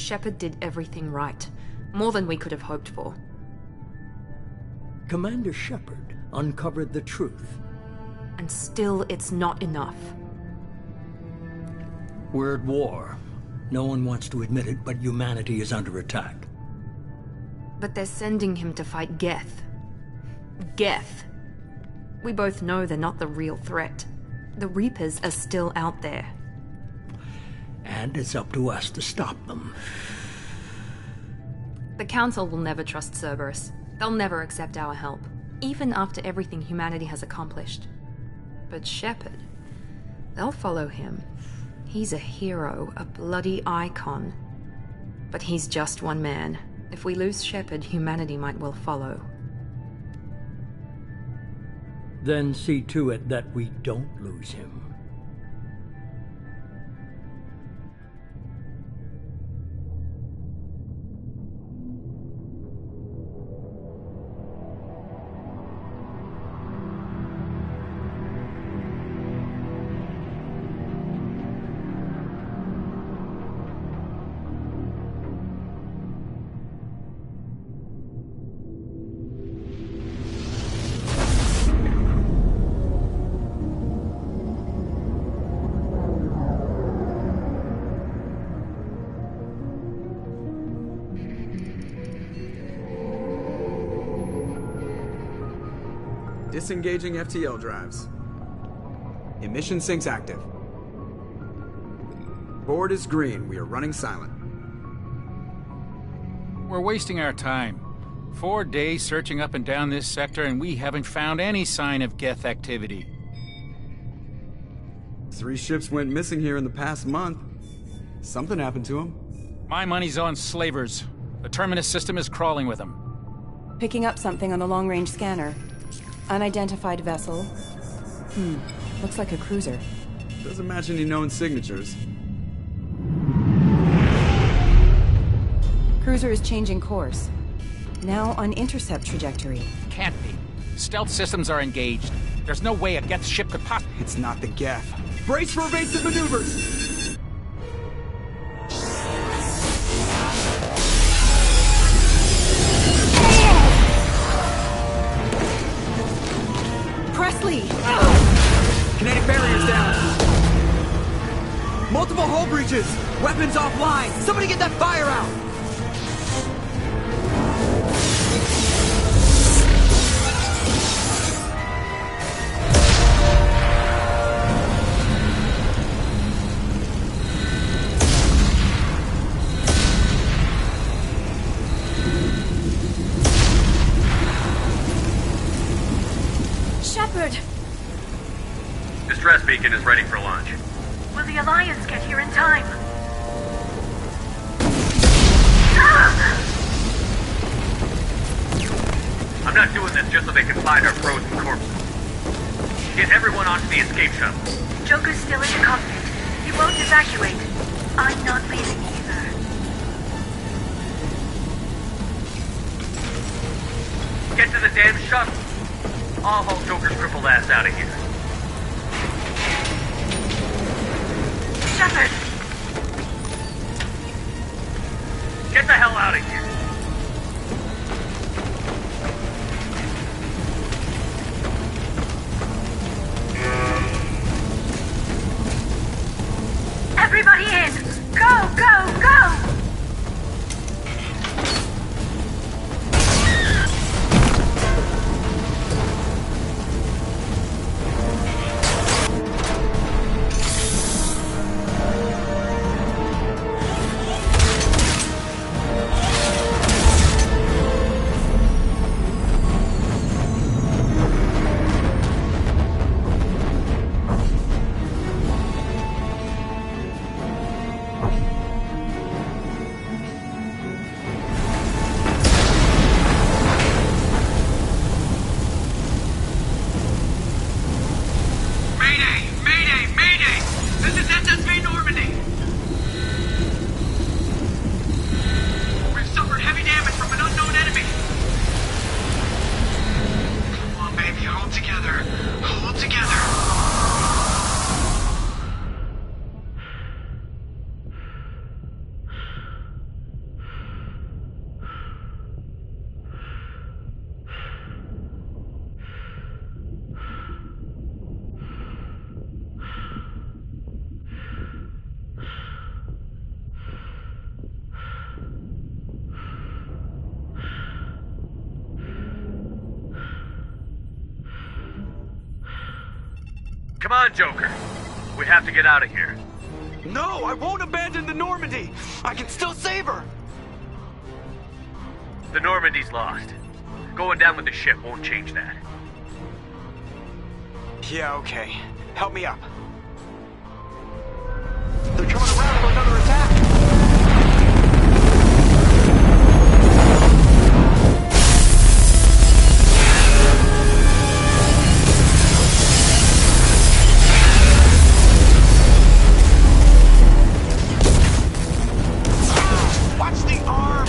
Shepard did everything right. More than we could have hoped for. Commander Shepard uncovered the truth. And still, it's not enough. We're at war. No one wants to admit it, but humanity is under attack. But they're sending him to fight Geth. Geth. We both know they're not the real threat. The Reapers are still out there. And it's up to us to stop them. The Council will never trust Cerberus. They'll never accept our help, even after everything humanity has accomplished. But Shepard, they'll follow him. He's a hero, a bloody icon. But he's just one man. If we lose Shepard, humanity might well follow. Then see to it that we don't lose him. Disengaging FTL drives. Emission sinks active. Board is green. We are running silent. We're wasting our time. 4 days searching up and down this sector, and we haven't found any sign of Geth activity. 3 ships went missing here in the past month. Something happened to them. My money's on slavers. The Terminus system is crawling with them. Picking up something on the long-range scanner. Unidentified vessel. Looks like a cruiser. Doesn't match any known signatures. Cruiser is changing course. Now on intercept trajectory. Can't be. Stealth systems are engaged. There's no way a Geth ship could possibly... It's not the Geth. Brace for evasive maneuvers! Presley! Kinetic barriers down! Multiple hull breaches! Weapons offline! Somebody get that fire out! Shepard! Distress beacon is ready for launch. Will the Alliance get here in time? I'm not doing this just so they can find our frozen corpses. Get everyone onto the escape shuttle. Joker's still in the cockpit. He won't evacuate. I'm not leaving either. Get to the damn shuttle. I'll haul Joker's crippled ass out of here. Shepard! Get the hell out of here. Everybody in! Go, go, go! Come on, Joker. We have to get out of here. No, I won't abandon the Normandy! I can still save her! The Normandy's lost. Going down with the ship won't change that. Yeah, okay. Help me up. They're coming around for another attack! Watch the arm!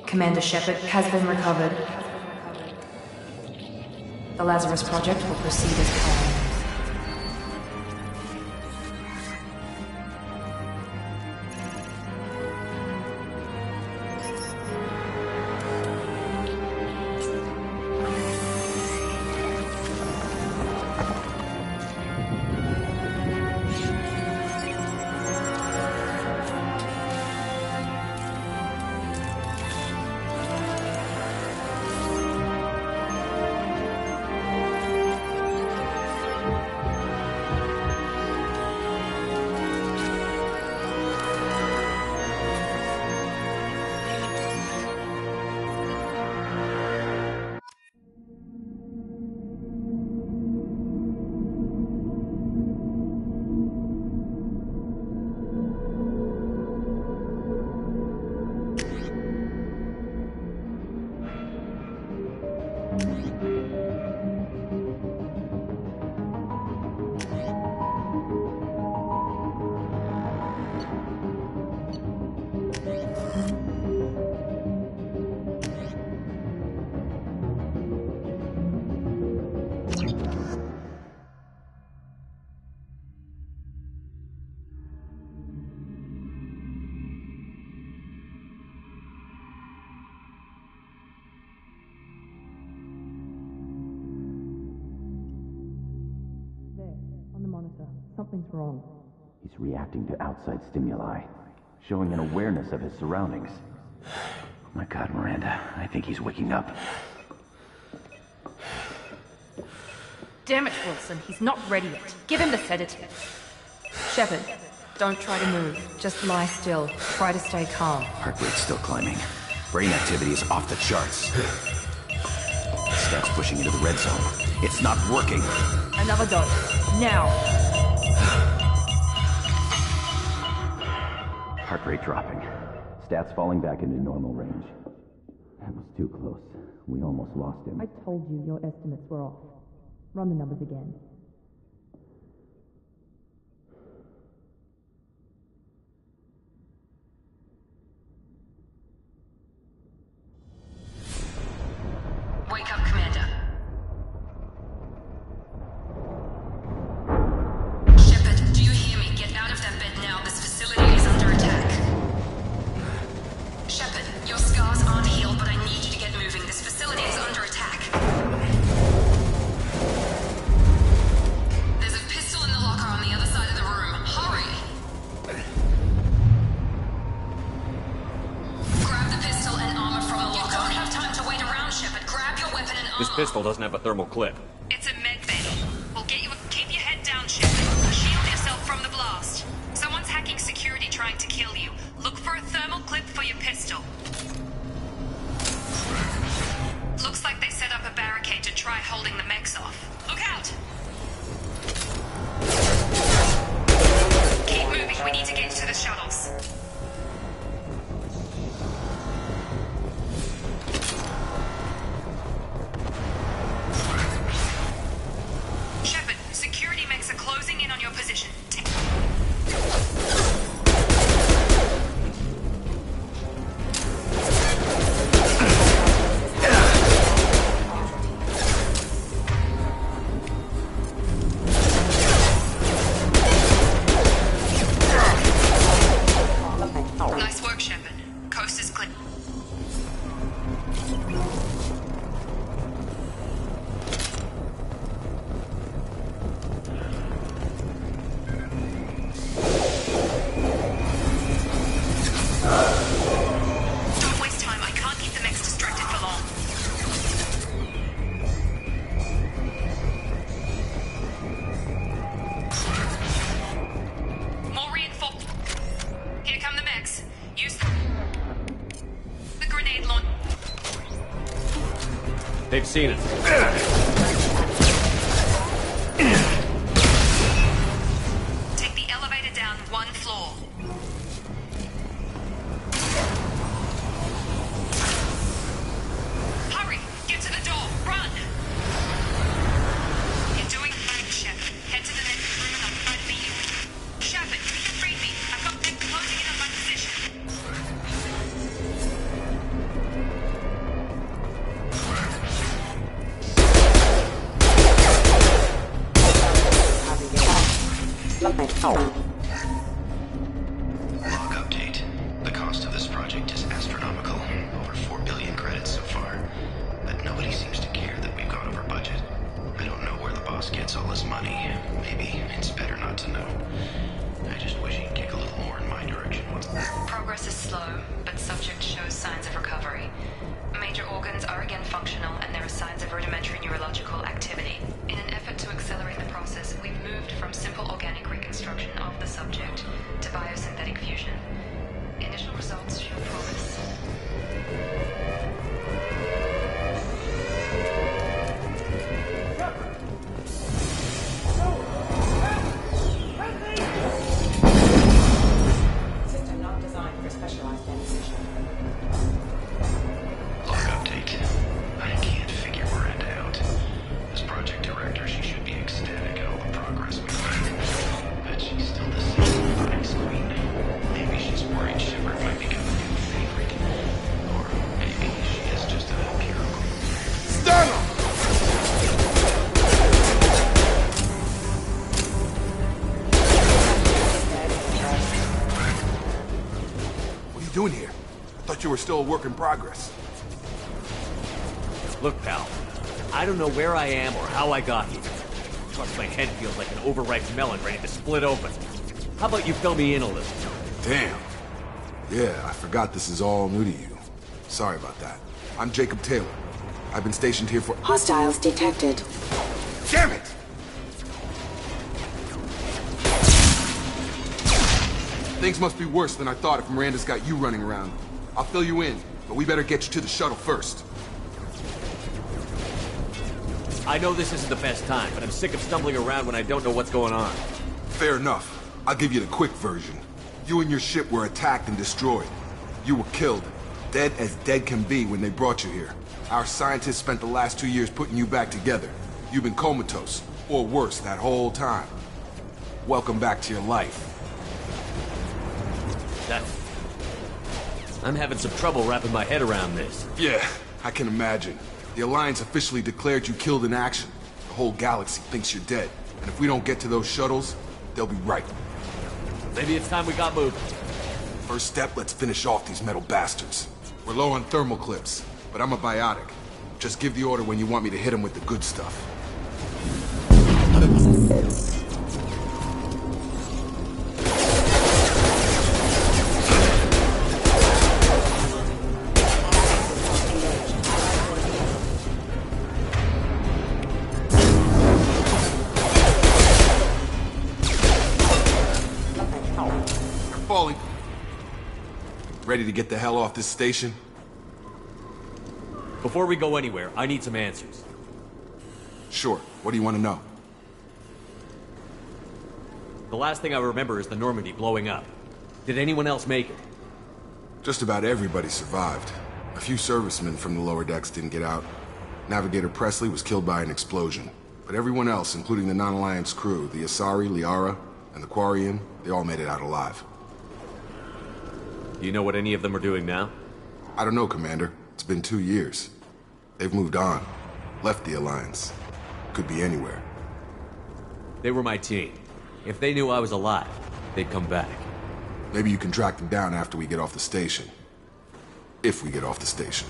Commander Shepard has been recovered. The Lazarus Project will proceed as planned. Something's wrong. He's reacting to outside stimuli, showing an awareness of his surroundings. Oh my God, Miranda, I think he's waking up. Damn it, Wilson, he's not ready yet. Give him the sedative. Shepard, don't try to move. Just lie still. Try to stay calm. Heart rate's still climbing. Brain activity is off the charts. Steps pushing into the red zone. It's not working. Another dose. Now. Heart rate dropping. Stats falling back into normal range. That was too close. We almost lost him. I told you your estimates were off. Run the numbers again. This pistol doesn't have a thermal clip. It's a medbay. We'll get you keep your head down, Shepard. Shield yourself from the blast. Someone's hacking security trying to kill you. Look for a thermal clip for your pistol. Looks like they set up a barricade to try holding the mechs off. Look out! Keep moving, we need to get to the shuttles. Shepard, security mechs are closing in on your position. Nice work, Shepard. Coast is clear. Don't waste time. I can't keep the mechs distracted for long. More reinforcements. Here come the mechs. Use the grenade launch. They've seen us. Take the elevator down one floor. Hurry! Get to the door! Run! You're doing fine, Shepard. Head to the next room and I'll try to meet you. Shepard, you can read me. I've got them closing in on my position. Log update. The cost of this project is astronomical. Over 4 billion credits so far. But nobody seems to care that we've gone over budget. I don't know where the boss gets all his money. Maybe it's better not to know. I just wish he'd kick a little more in my direction. Progress is slow, but subject shows signs of recovery. Major organs are again functional, and there are signs of rudimentary neurological activity. In an effort to accelerate the process, we've moved from simple organic reconstruction of the subject to biosynthetic fusion. Initial results show promise. System not designed for specialized ammunition. Log update. I can't figure Miranda out. As project director, she should be ecstatic at all the progress we've made. But she's still the same Phoenix Queen. Maybe she's worried Shepard might become a new favorite. Or maybe she is just a hero. Stun him! What are you doing here? Thought you were still a work in progress. Look, pal. I don't know where I am or how I got here. Plus, my head feels like an overripe melon ready to split open. How about you fill me in a little? Damn. Yeah, I forgot this is all new to you. Sorry about that. I'm Jacob Taylor. I've been stationed here for— Hostiles detected. Damn it! Things must be worse than I thought if Miranda's got you running around. I'll fill you in, but we better get you to the shuttle first. I know this isn't the best time, but I'm sick of stumbling around when I don't know what's going on. Fair enough. I'll give you the quick version. You and your ship were attacked and destroyed. You were killed. Dead as dead can be when they brought you here. Our scientists spent the last 2 years putting you back together. You've been comatose, or worse, that whole time. Welcome back to your life. I'm having some trouble wrapping my head around this. Yeah, I can imagine. The Alliance officially declared you killed in action. The whole galaxy thinks you're dead. And if we don't get to those shuttles, they'll be right. Maybe it's time we got moving. First step, let's finish off these metal bastards. We're low on thermal clips, but I'm a biotic. Just give the order when you want me to hit them with the good stuff. Ready to get the hell off this station? Before we go anywhere, I need some answers. Sure. What do you want to know? The last thing I remember is the Normandy blowing up. Did anyone else make it? Just about everybody survived. A few servicemen from the lower decks didn't get out. Navigator Presley was killed by an explosion. But everyone else, including the non-Alliance crew, the Asari, Liara, and the Quarian, they all made it out alive. Do you know what any of them are doing now? I don't know, Commander. It's been 2 years. They've moved on. Left the Alliance. Could be anywhere. They were my team. If they knew I was alive, they'd come back. Maybe you can track them down after we get off the station. If we get off the station.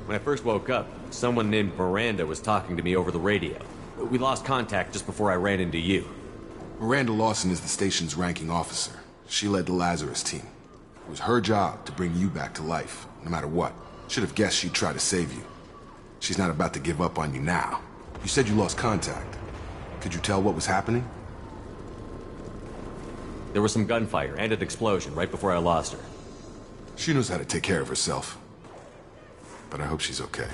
When I first woke up, someone named Miranda was talking to me over the radio. We lost contact just before I ran into you. Miranda Lawson is the station's ranking officer. She led the Lazarus team. It was her job to bring you back to life, no matter what. Should have guessed she'd try to save you. She's not about to give up on you now. You said you lost contact. Could you tell what was happening? There was some gunfire and an explosion right before I lost her. She knows how to take care of herself. But I hope she's okay.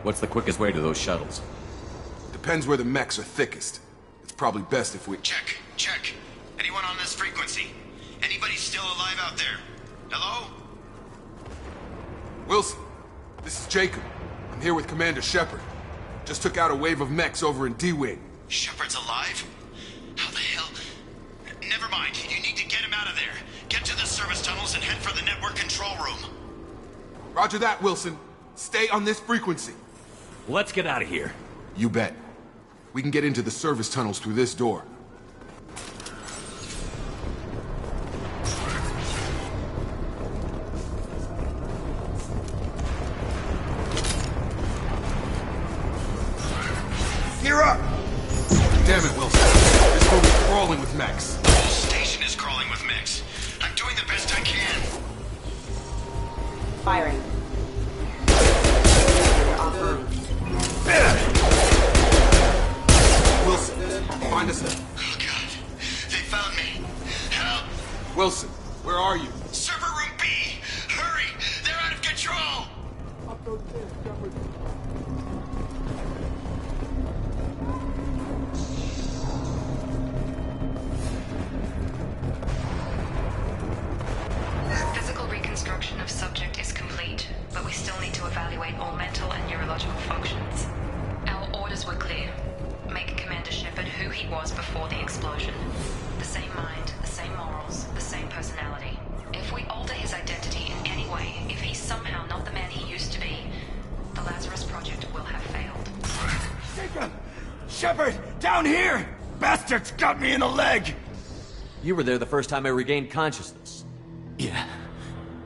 What's the quickest way to those shuttles? Depends where the mechs are thickest. It's probably best if we... Check. Anyone on this frequency? Anybody still alive out there? Hello? Wilson, this is Jacob. I'm here with Commander Shepard. Just took out a wave of mechs over in D-Wing. Shepard's alive? How the hell? Never mind. You need to get him out of there. Get to the service tunnels and head for the network control room. Roger that, Wilson. Stay on this frequency. Let's get out of here. You bet. We can get into the service tunnels through this door. Gear up! Damn it, Wilson. This room is crawling with mechs. The whole station is crawling with mechs. I'm doing the best I can. Firing. Offline. Wilson, find us a... Oh, God. They found me. Help! Wilson, where are you? Server room B! Hurry! They're out of control! Physical reconstruction of subject is complete, but we still need to evaluate all mental and neurological functions. Our orders were clear. Make Commander Shepard who he was before the explosion. The same mind, the same morals, the same personality. If we alter his identity in any way, if he's somehow not the man he used to be, the Lazarus Project will have failed. Jacob! Shepard! Down here! Bastards got me in the leg! You were there the first time I regained consciousness. Yeah,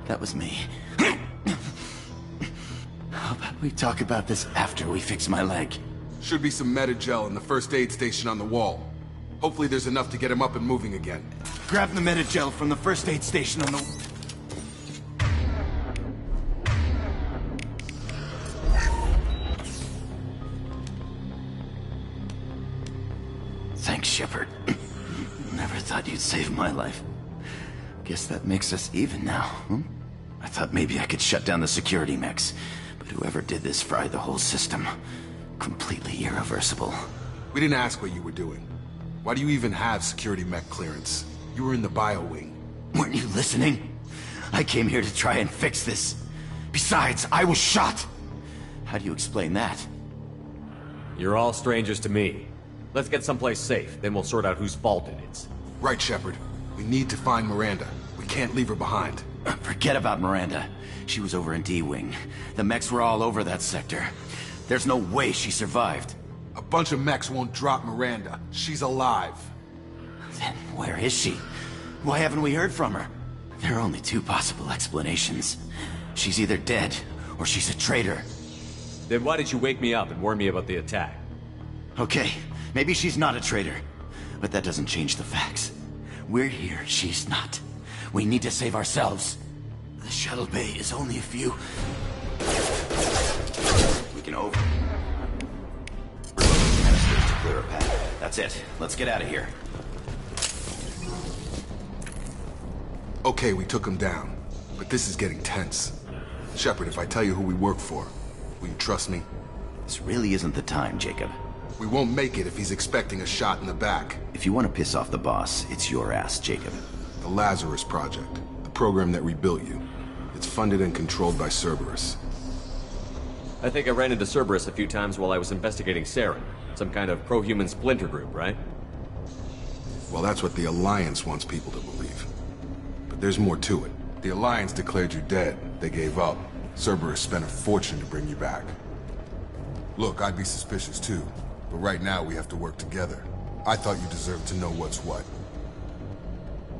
that was me. How about we talk about this after we fix my leg? Should be some Metagel in the first aid station on the wall. Hopefully there's enough to get him up and moving again. Grab the Metagel from the first aid station on the... Thanks, Shepard. Never thought you'd save my life. Guess that makes us even now, hmm? I thought maybe I could shut down the security mechs, but whoever did this fried the whole system. Completely irreversible. We didn't ask what you were doing. Why do you even have security mech clearance? You were in the bio wing. Weren't you listening? I came here to try and fix this. Besides, I was shot. How do you explain that? You're all strangers to me. Let's get someplace safe, then we'll sort out whose fault it is. Right, Shepard. We need to find Miranda. We can't leave her behind. Forget about Miranda. She was over in D-Wing. The mechs were all over that sector. There's no way she survived. A bunch of mechs won't drop Miranda. She's alive. Then where is she? Why haven't we heard from her? There are only two possible explanations. She's either dead, or she's a traitor. Then why did you wake me up and warn me about the attack? Okay, maybe she's not a traitor. But that doesn't change the facts. We're here, she's not. We need to save ourselves. The shuttle bay is only a few... We can over... Canisters to clear a path. That's it. Let's get out of here. Okay, we took him down. this is getting tense. Shepard, if I tell you who we work for, will you trust me? This really isn't the time, Jacob. We won't make it if he's expecting a shot in the back. If you want to piss off the boss, it's your ass, Jacob. The Lazarus Project, the program that rebuilt you. It's funded and controlled by Cerberus. I think I ran into Cerberus a few times while I was investigating Saren. Some kind of pro-human splinter group, right? Well, that's what the Alliance wants people to believe. But there's more to it. The Alliance declared you dead. They gave up. Cerberus spent a fortune to bring you back. Look, I'd be suspicious too. But right now, we have to work together. I thought you deserved to know what's what.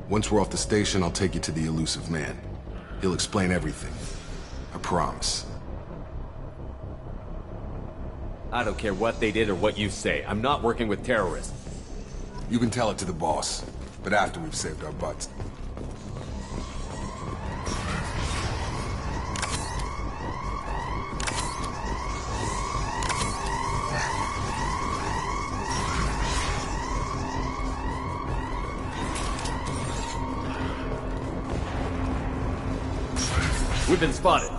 Once we're off the station, I'll take you to the Elusive Man. He'll explain everything. I promise. I don't care what they did or what you say. I'm not working with terrorists. You can tell it to the boss, but after we've saved our butts. We've been spotted.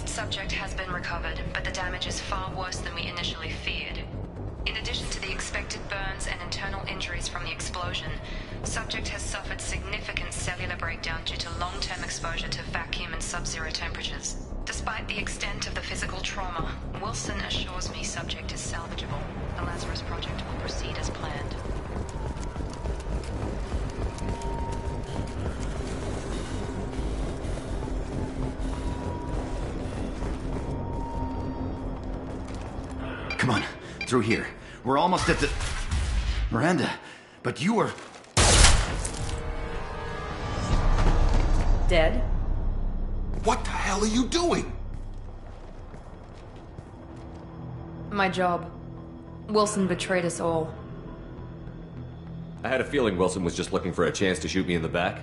Subject has been recovered, but the damage is far worse than we initially feared. In addition to the expected burns and internal injuries from the explosion, subject has suffered significant cellular breakdown due to long-term exposure to vacuum and sub-zero temperatures. Despite the extent of the physical trauma, Wilson assures me subject is salvageable. The Lazarus Project will proceed as planned. Come on, through here. We're almost at the... Miranda, but you were... Dead? What the hell are you doing? My job. Wilson betrayed us all. I had a feeling Wilson was just looking for a chance to shoot me in the back.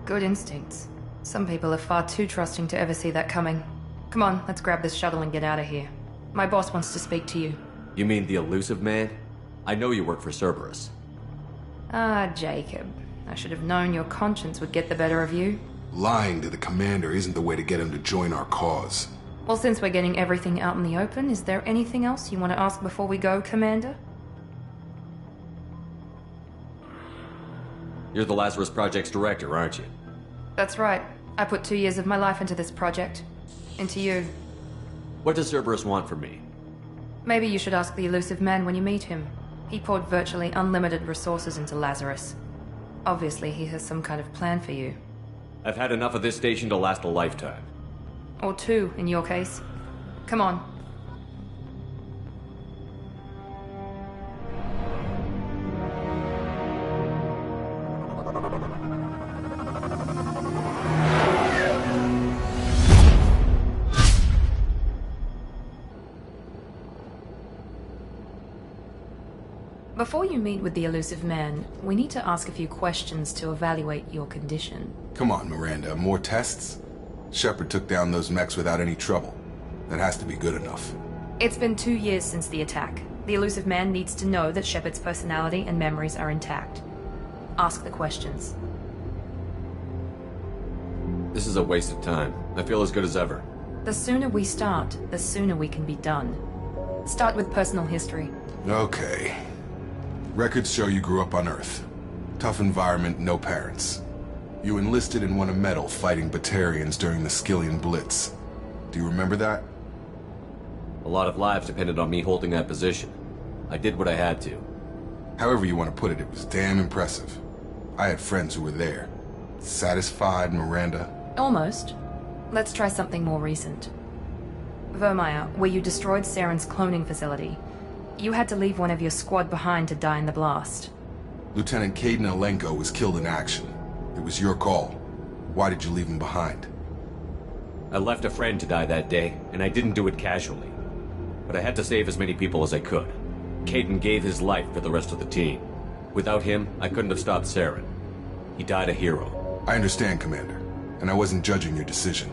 Good instincts. Some people are far too trusting to ever see that coming. Come on, let's grab this shuttle and get out of here. My boss wants to speak to you. You mean the Elusive Man? I know you work for Cerberus. Ah, Jacob. I should have known your conscience would get the better of you. Lying to the commander isn't the way to get him to join our cause. Well, since we're getting everything out in the open, is there anything else you want to ask before we go, Commander? You're the Lazarus Project's director, aren't you? That's right. I put 2 years of my life into this project. Into you. What does Cerberus want from me? Maybe you should ask the Elusive Man when you meet him. He poured virtually unlimited resources into Lazarus. Obviously, he has some kind of plan for you. I've had enough of this station to last a lifetime. Or 2, in your case. Come on. Before you meet with the Elusive Man, we need to ask a few questions to evaluate your condition. Come on, Miranda, more tests? Shepard took down those mechs without any trouble. That has to be good enough. It's been 2 years since the attack. The Elusive Man needs to know that Shepard's personality and memories are intact. Ask the questions. This is a waste of time. I feel as good as ever. The sooner we start, the sooner we can be done. Start with personal history. Okay. Records show you grew up on Earth. Tough environment, no parents. You enlisted and won a medal fighting Batarians during the Skillian Blitz. Do you remember that? A A lot of lives depended on me holding that position. I did what I had to. However you want to put it, it was damn impressive. I had friends who were there. Satisfied, Miranda? Almost. Let's try something more recent. Vermeer, where you destroyed Saren's cloning facility. You had to leave one of your squad behind to die in the blast. Lieutenant Kaidan Alenko was killed in action. It was your call. Why did you leave him behind? I left a friend to die that day, and I didn't do it casually. But I had to save as many people as I could. Kaidan gave his life for the rest of the team. Without him, I couldn't have stopped Saren. He died a hero. I understand, Commander, and I wasn't judging your decision.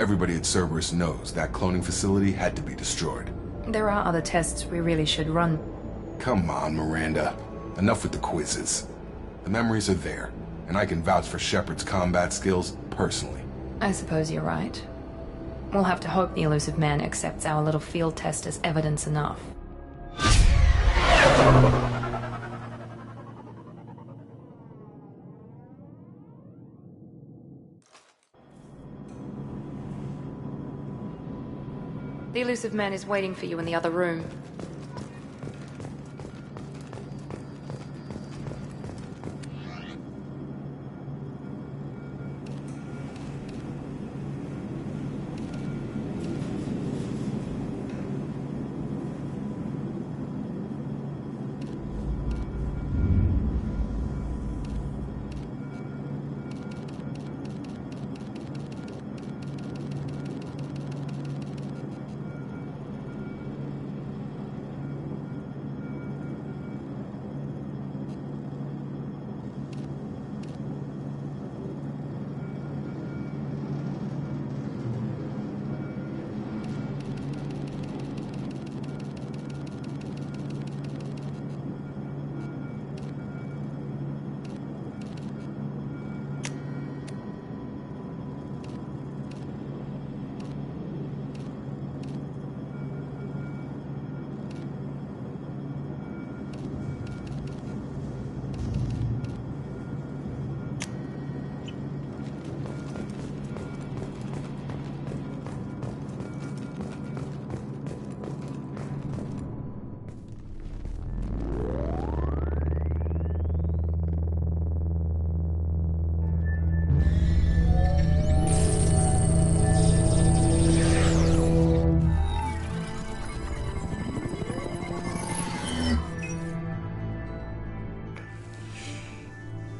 Everybody at Cerberus knows that cloning facility had to be destroyed. There are other tests we really should run. Come on, Miranda. Enough with the quizzes. The memories are there, and I can vouch for Shepard's combat skills personally. I suppose you're right. We'll have to hope the Elusive Man accepts our little field test as evidence enough. The Elusive Man is waiting for you in the other room.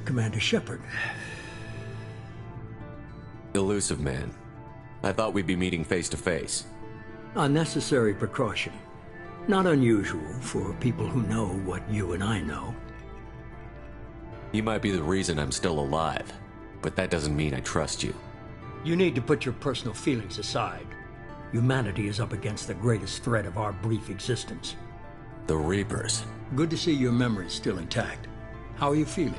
Commander Shepard. Elusive Man. I thought we'd be meeting face to face. Unnecessary precaution. Not unusual for people who know what you and I know. You might be the reason I'm still alive, but that doesn't mean I trust you. You need to put your personal feelings aside. Humanity is up against the greatest threat of our brief existence. The Reapers. Good to see your memory's still intact. How are you feeling?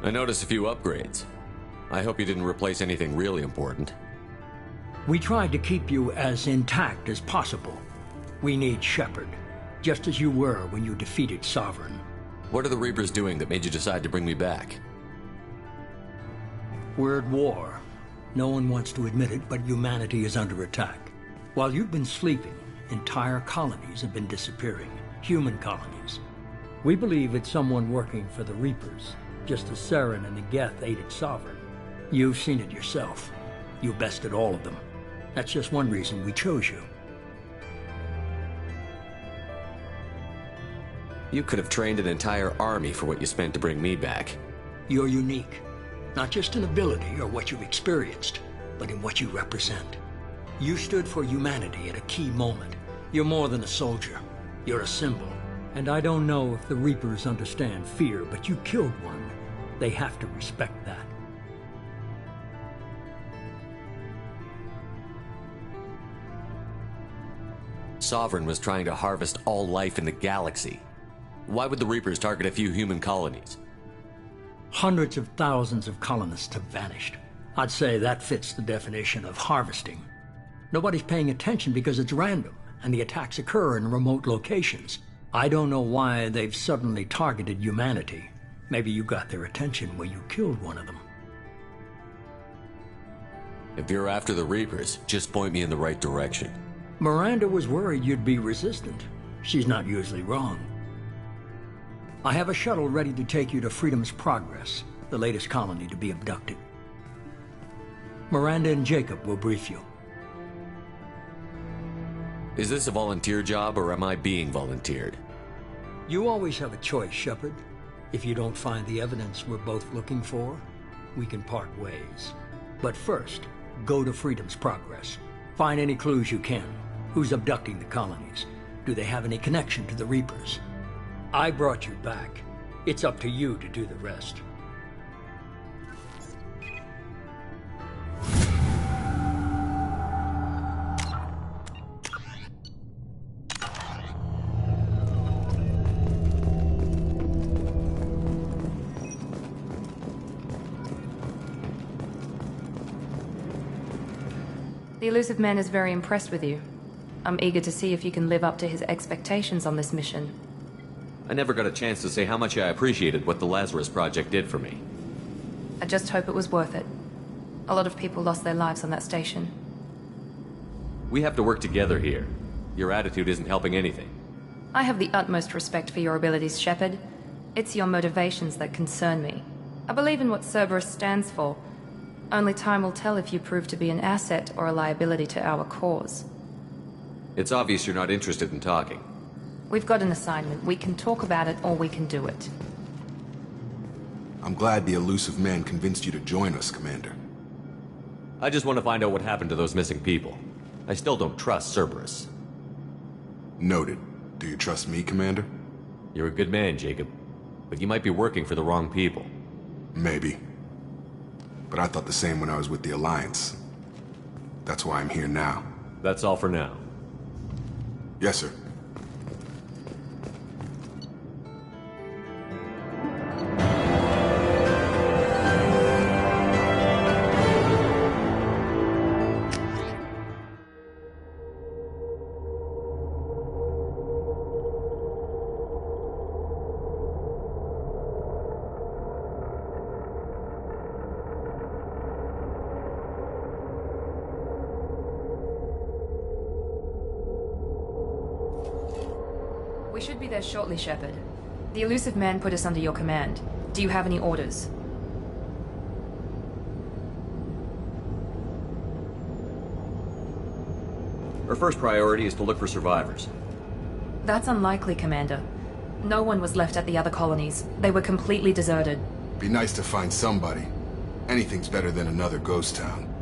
I noticed a few upgrades. I hope you didn't replace anything really important. We tried to keep you as intact as possible. We need Shepard, just as you were when you defeated Sovereign. What are the Reapers doing that made you decide to bring me back? We're at war. No one wants to admit it, but humanity is under attack. While you've been sleeping, entire colonies have been disappearing. Human colonies. We believe it's someone working for the Reapers, just as Saren and the Geth aided Sovereign. You've seen it yourself. You bested all of them. That's just one reason we chose you. You could have trained an entire army for what you spent to bring me back. You're unique. Not just in ability or what you've experienced, but in what you represent. You stood for humanity at a key moment. You're more than a soldier. You're a symbol. And I don't know if the Reapers understand fear, but you killed one. They have to respect that. Sovereign was trying to harvest all life in the galaxy. Why would the Reapers target a few human colonies? Hundreds of thousands of colonists have vanished. I'd say that fits the definition of harvesting. Nobody's paying attention because it's random, and the attacks occur in remote locations. I don't know why they've suddenly targeted humanity. Maybe you got their attention when you killed one of them. If you're after the Reapers, just point me in the right direction. Miranda was worried you'd be resistant. She's not usually wrong. I have a shuttle ready to take you to Freedom's Progress, the latest colony to be abducted. Miranda and Jacob will brief you. Is this a volunteer job, or am I being volunteered? You always have a choice, Shepard. If you don't find the evidence we're both looking for, we can part ways. But first, go to Freedom's Progress. Find any clues you can. Who's abducting the colonies? Do they have any connection to the Reapers? I brought you back. It's up to you to do the rest. The Illusive Man is very impressed with you. I'm eager to see if you can live up to his expectations on this mission. I never got a chance to say how much I appreciated what the Lazarus Project did for me. I just hope it was worth it. A lot of people lost their lives on that station. We have to work together here. Your attitude isn't helping anything. I have the utmost respect for your abilities, Shepard. It's your motivations that concern me. I believe in what Cerberus stands for. Only time will tell if you prove to be an asset or a liability to our cause. It's obvious you're not interested in talking. We've got an assignment. We can talk about it or we can do it. I'm glad the Illusive Man convinced you to join us, Commander. I just want to find out what happened to those missing people. I still don't trust Cerberus. Noted. Do you trust me, Commander? You're a good man, Jacob. But you might be working for the wrong people. Maybe. But I thought the same when I was with the Alliance. That's why I'm here now. That's all for now. Yes, sir. We should be there shortly, Shepard. The Illusive Man put us under your command. Do you have any orders? Our first priority is to look for survivors. That's unlikely, Commander. No one was left at the other colonies. They were completely deserted. Be nice to find somebody. Anything's better than another ghost town.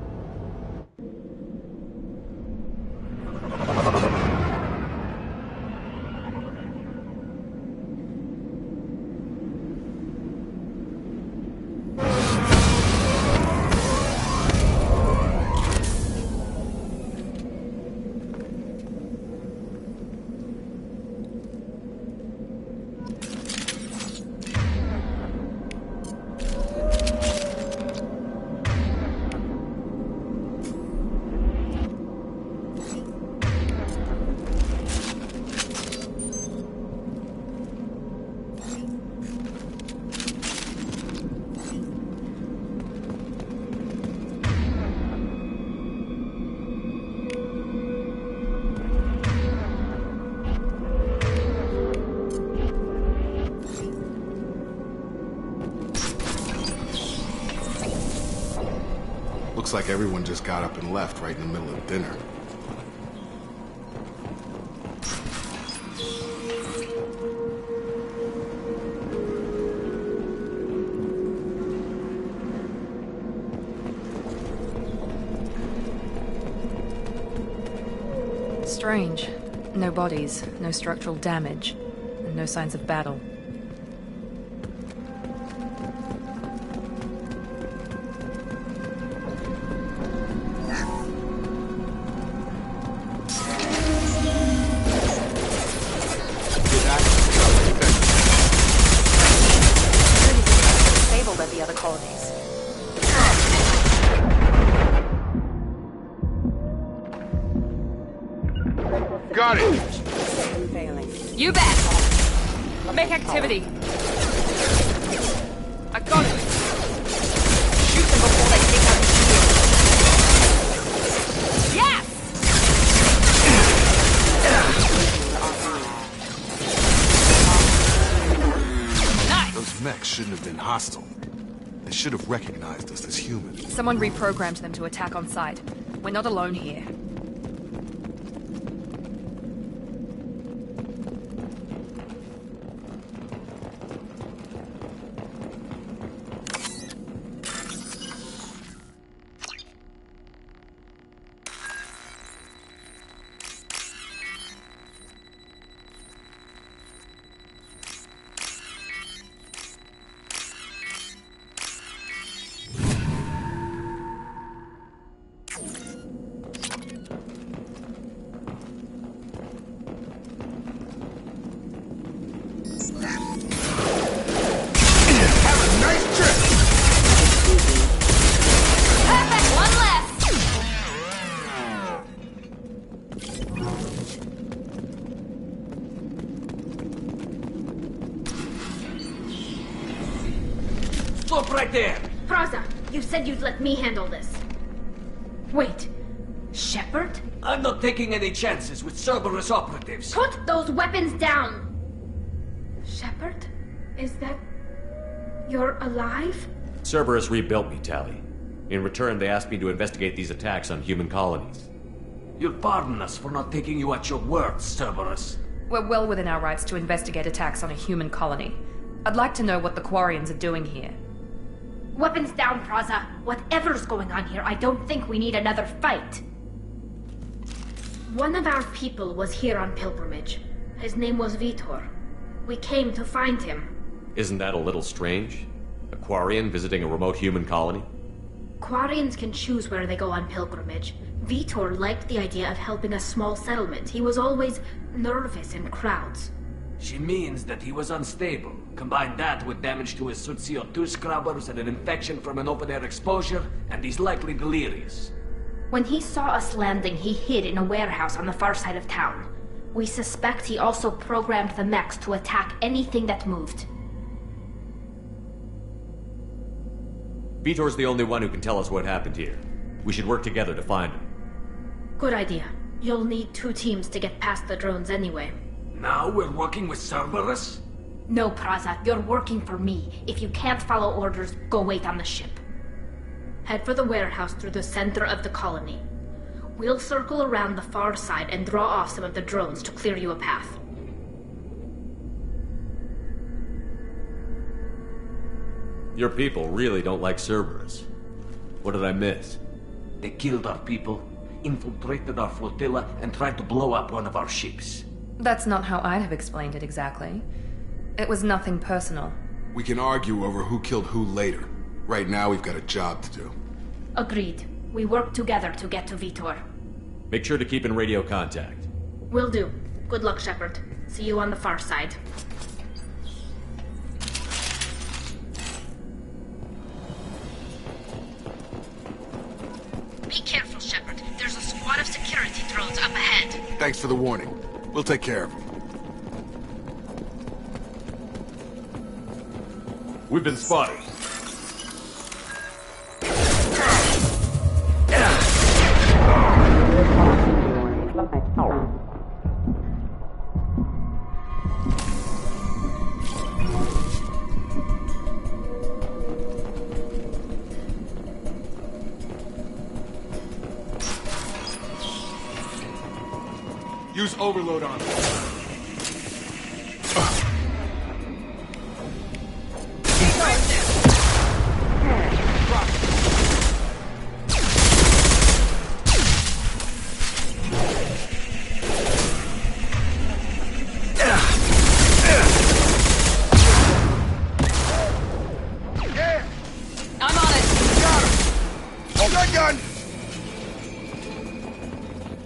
Looks like everyone just got up and left right in the middle of dinner. Strange. No bodies, no structural damage, and no signs of battle. Got it! You bet! Make activity! I got it! Shoot them before they take out the shield! mechs shouldn't have been hostile. They should have recognized us as human. Someone reprogrammed them to attack on sight. We're not alone here. Stop right there! Praza, you said you'd let me handle this. Wait, Shepard? I'm not taking any chances with Cerberus operatives. Put those weapons down! Shepard? Is that... you're alive? Cerberus rebuilt me, Tali. In return, they asked me to investigate these attacks on human colonies. You'll pardon us for not taking you at your word, Cerberus. We're well within our rights to investigate attacks on a human colony. I'd like to know what the Quarians are doing here. Weapons down, Praza. Whatever's going on here, I don't think we need another fight. One of our people was here on pilgrimage. His name was Vitor. We came to find him. Isn't that a little strange? A Quarian visiting a remote human colony? Quarians can choose where they go on pilgrimage. Vitor liked the idea of helping a small settlement. He was always nervous in crowds. She means that he was unstable. Combine that with damage to his suit CO2 scrubbers and an infection from an open-air exposure, and he's likely delirious. When he saw us landing, he hid in a warehouse on the far side of town. We suspect he also programmed the mechs to attack anything that moved. Vitor's the only one who can tell us what happened here. We should work together to find him. Good idea. You'll need 2 teams to get past the drones anyway. Now we're working with Cerberus? No, Praza, you're working for me. If you can't follow orders, go wait on the ship. Head for the warehouse through the center of the colony. We'll circle around the far side and draw off some of the drones to clear you a path. Your people really don't like Cerberus. What did I miss? They killed our people, infiltrated our flotilla, and tried to blow up one of our ships. That's not how I'd have explained it exactly. It was nothing personal. We can argue over who killed who later. Right now, we've got a job to do. Agreed. We work together to get to Vitor. Make sure to keep in radio contact. Will do. Good luck, Shepard. See you on the far side. Be careful, Shepard. There's a squad of security drones up ahead. Thanks for the warning. We'll take care of him. We've been spotted. Use overload on him. I'm on it. Got him. Hold that gun.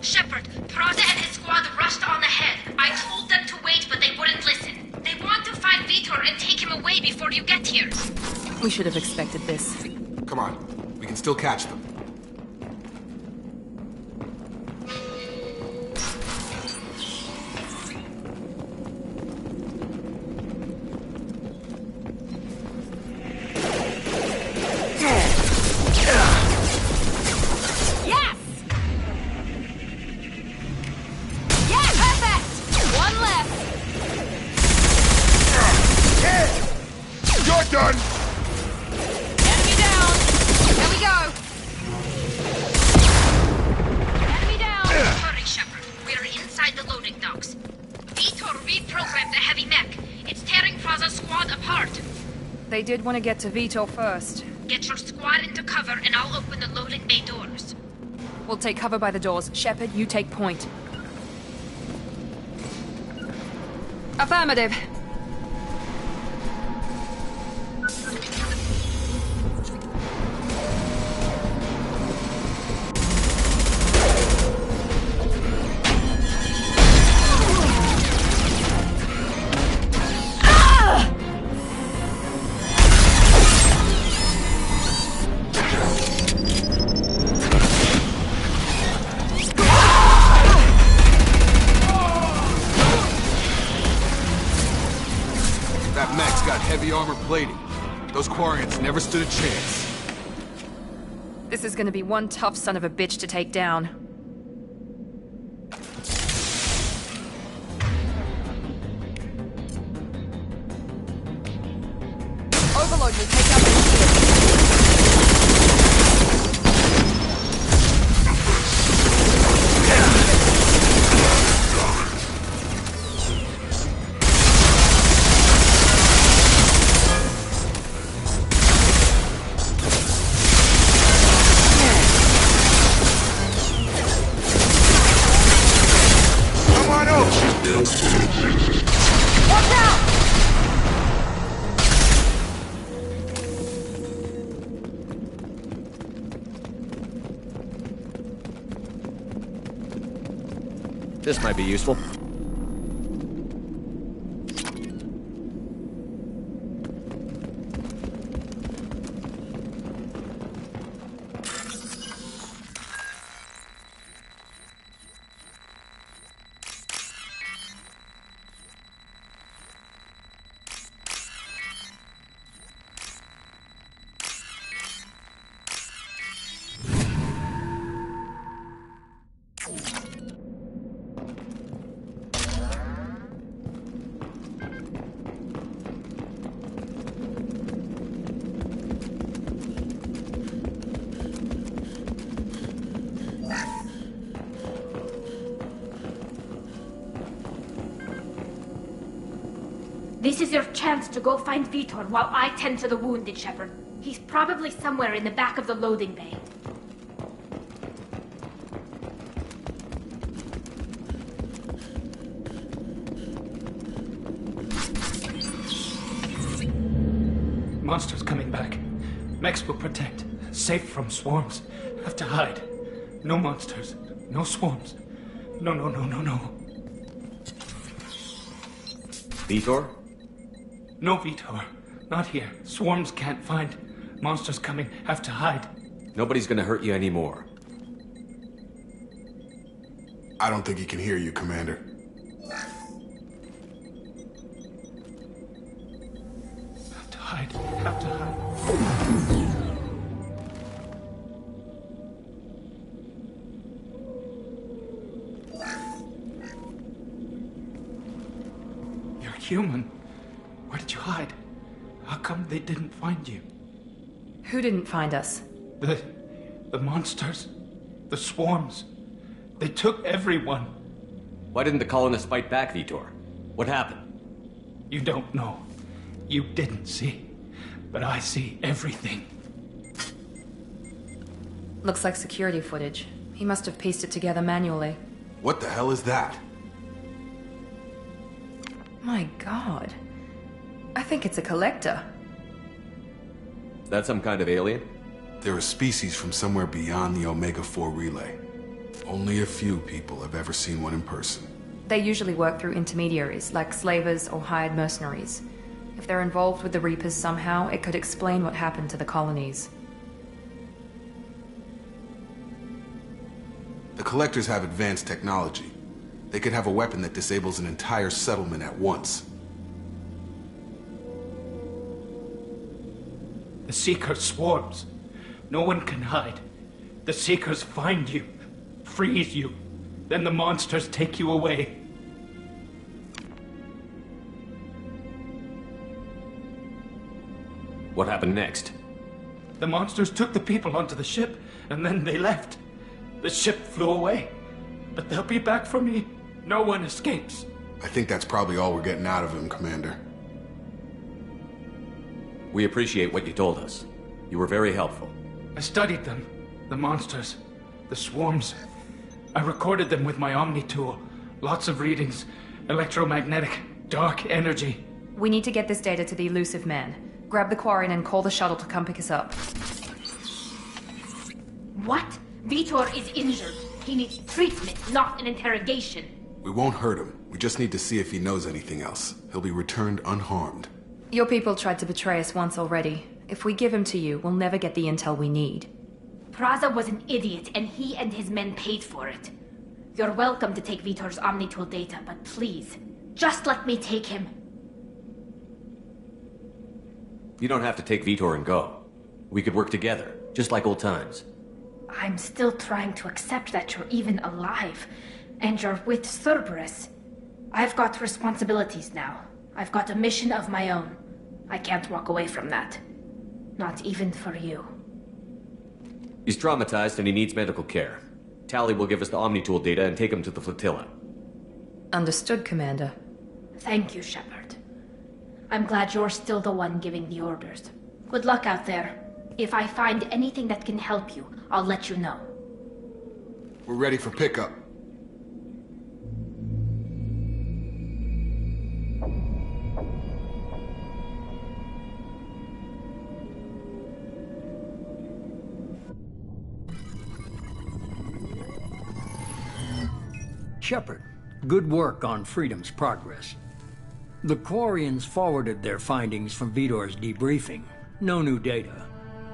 Shepard, Praza and his squad rushed on ahead. I told them to wait, but they wouldn't listen. They want to find Vitor and take him away before you get here. We should have expected this. Come on. We can still catch them. You're done! Enemy down! There we go! Enemy down! Hurry, Shepard. We're inside the loading docks. Vitor reprogrammed the heavy mech. It's tearing Fraza's squad apart. They did want to get to Vito first. Get your squad into cover and I'll open the loading bay doors. We'll take cover by the doors. Shepard, you take point. Affirmative. That mech's got heavy armor plating. Those Quarians never stood a chance. This is gonna be one tough son of a bitch to take down. Overlord will take out the This might be useful. This is your chance to go find Vitor while I tend to the wounded, Shepard. He's probably somewhere in the back of the loading bay. Monsters coming back. Mechs will protect. Safe from swarms. Have to hide. No monsters. No swarms. No. Vitor? No, Vitor. Not here. Swarms can't find. Monsters coming. Have to hide. Nobody's gonna hurt you anymore. I don't think he can hear you, Commander. Have to hide. Have to hide. You're human. Where did you hide? How come they didn't find you? Who didn't find us? The monsters. The swarms. They took everyone. Why didn't the colonists fight back, Vitor? What happened? You don't know. You didn't see. But I see everything. Looks like security footage. He must have pieced it together manually. What the hell is that? My God. I think it's a collector. That some kind of alien? They're a species from somewhere beyond the Omega-4 relay. Only a few people have ever seen one in person. They usually work through intermediaries, like slavers or hired mercenaries. If they're involved with the Reapers somehow, it could explain what happened to the colonies. The Collectors have advanced technology. They could have a weapon that disables an entire settlement at once. The Seeker swarms. No one can hide. The Seekers find you, freeze you, then the monsters take you away. What happened next? The monsters took the people onto the ship, and then they left. The ship flew away. But they'll be back for me. No one escapes. I think that's probably all we're getting out of him, Commander. We appreciate what you told us. You were very helpful. I studied them. The monsters. The swarms. I recorded them with my Omni tool. Lots of readings. Electromagnetic. Dark energy. We need to get this data to the Elusive Man. Grab the Quarian and call the shuttle to come pick us up. What? Vitor is injured. He needs treatment, not an interrogation. We won't hurt him. We just need to see if he knows anything else. He'll be returned unharmed. Your people tried to betray us once already. If we give him to you, we'll never get the intel we need. Praza was an idiot, and he and his men paid for it. You're welcome to take Vitor's Omnitool data, but please, just let me take him. You don't have to take Vitor and go. We could work together, just like old times. I'm still trying to accept that you're even alive, and you're with Cerberus. I've got responsibilities now. I've got a mission of my own. I can't walk away from that. Not even for you. He's traumatized and he needs medical care. Tali will give us the Omnitool data and take him to the flotilla. Understood, Commander. Thank you, Shepard. I'm glad you're still the one giving the orders. Good luck out there. If I find anything that can help you, I'll let you know. We're ready for pickup. Shepard, good work on Freedom's progress. The Quarians forwarded their findings from Vitor's debriefing. No new data,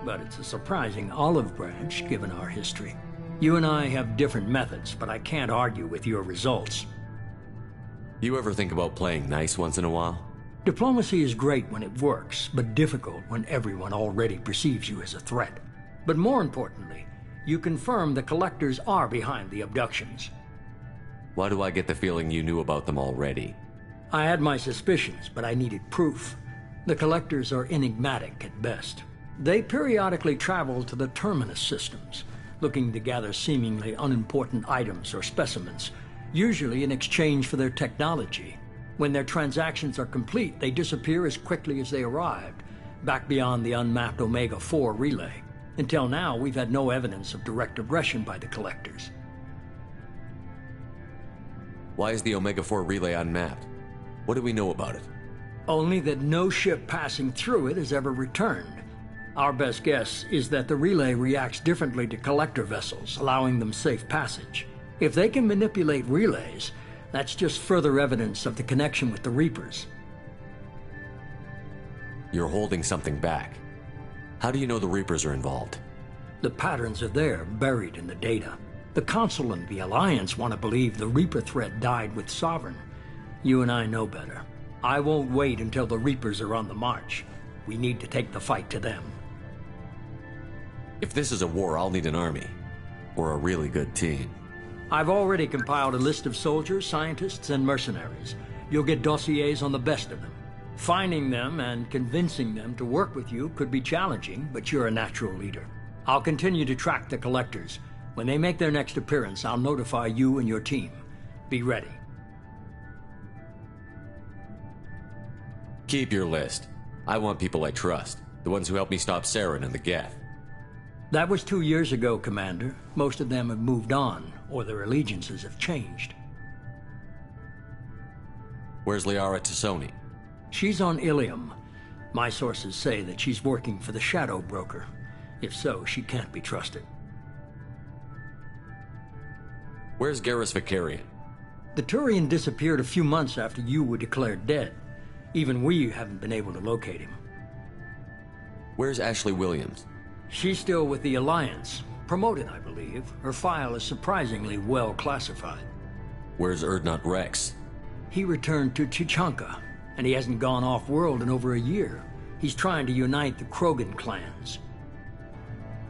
but it's a surprising olive branch given our history. You and I have different methods, but I can't argue with your results. You ever think about playing nice once in a while? Diplomacy is great when it works, but difficult when everyone already perceives you as a threat. But more importantly, you confirm the Collectors are behind the abductions. Why do I get the feeling you knew about them already? I had my suspicions, but I needed proof. The Collectors are enigmatic at best. They periodically travel to the Terminus systems, looking to gather seemingly unimportant items or specimens, usually in exchange for their technology. When their transactions are complete, they disappear as quickly as they arrived, back beyond the unmapped Omega-4 relay. Until now, we've had no evidence of direct aggression by the Collectors. Why is the Omega-4 relay unmapped? What do we know about it? Only that no ship passing through it has ever returned. Our best guess is that the relay reacts differently to Collector vessels, allowing them safe passage. If they can manipulate relays, that's just further evidence of the connection with the Reapers. You're holding something back. How do you know the Reapers are involved? The patterns are there, buried in the data. The Council and the Alliance want to believe the Reaper threat died with Sovereign. You and I know better. I won't wait until the Reapers are on the march. We need to take the fight to them. If this is a war, I'll need an army. Or a really good team. I've already compiled a list of soldiers, scientists, and mercenaries. You'll get dossiers on the best of them. Finding them and convincing them to work with you could be challenging, but you're a natural leader. I'll continue to track the Collectors. When they make their next appearance, I'll notify you and your team. Be ready. Keep your list. I want people I trust. The ones who helped me stop Saren and the Geth. That was 2 years ago, Commander. Most of them have moved on, or their allegiances have changed. Where's Liara Tassoni? She's on Ilium. My sources say that she's working for the Shadow Broker. If so, she can't be trusted. Where's Garrus Vakarian? The Turian disappeared a few months after you were declared dead. Even we haven't been able to locate him. Where's Ashley Williams? She's still with the Alliance. Promoted, I believe. Her file is surprisingly well classified. Where's Urdnot Rex? He returned to Chichanka, and he hasn't gone off-world in over a year. He's trying to unite the Krogan clans.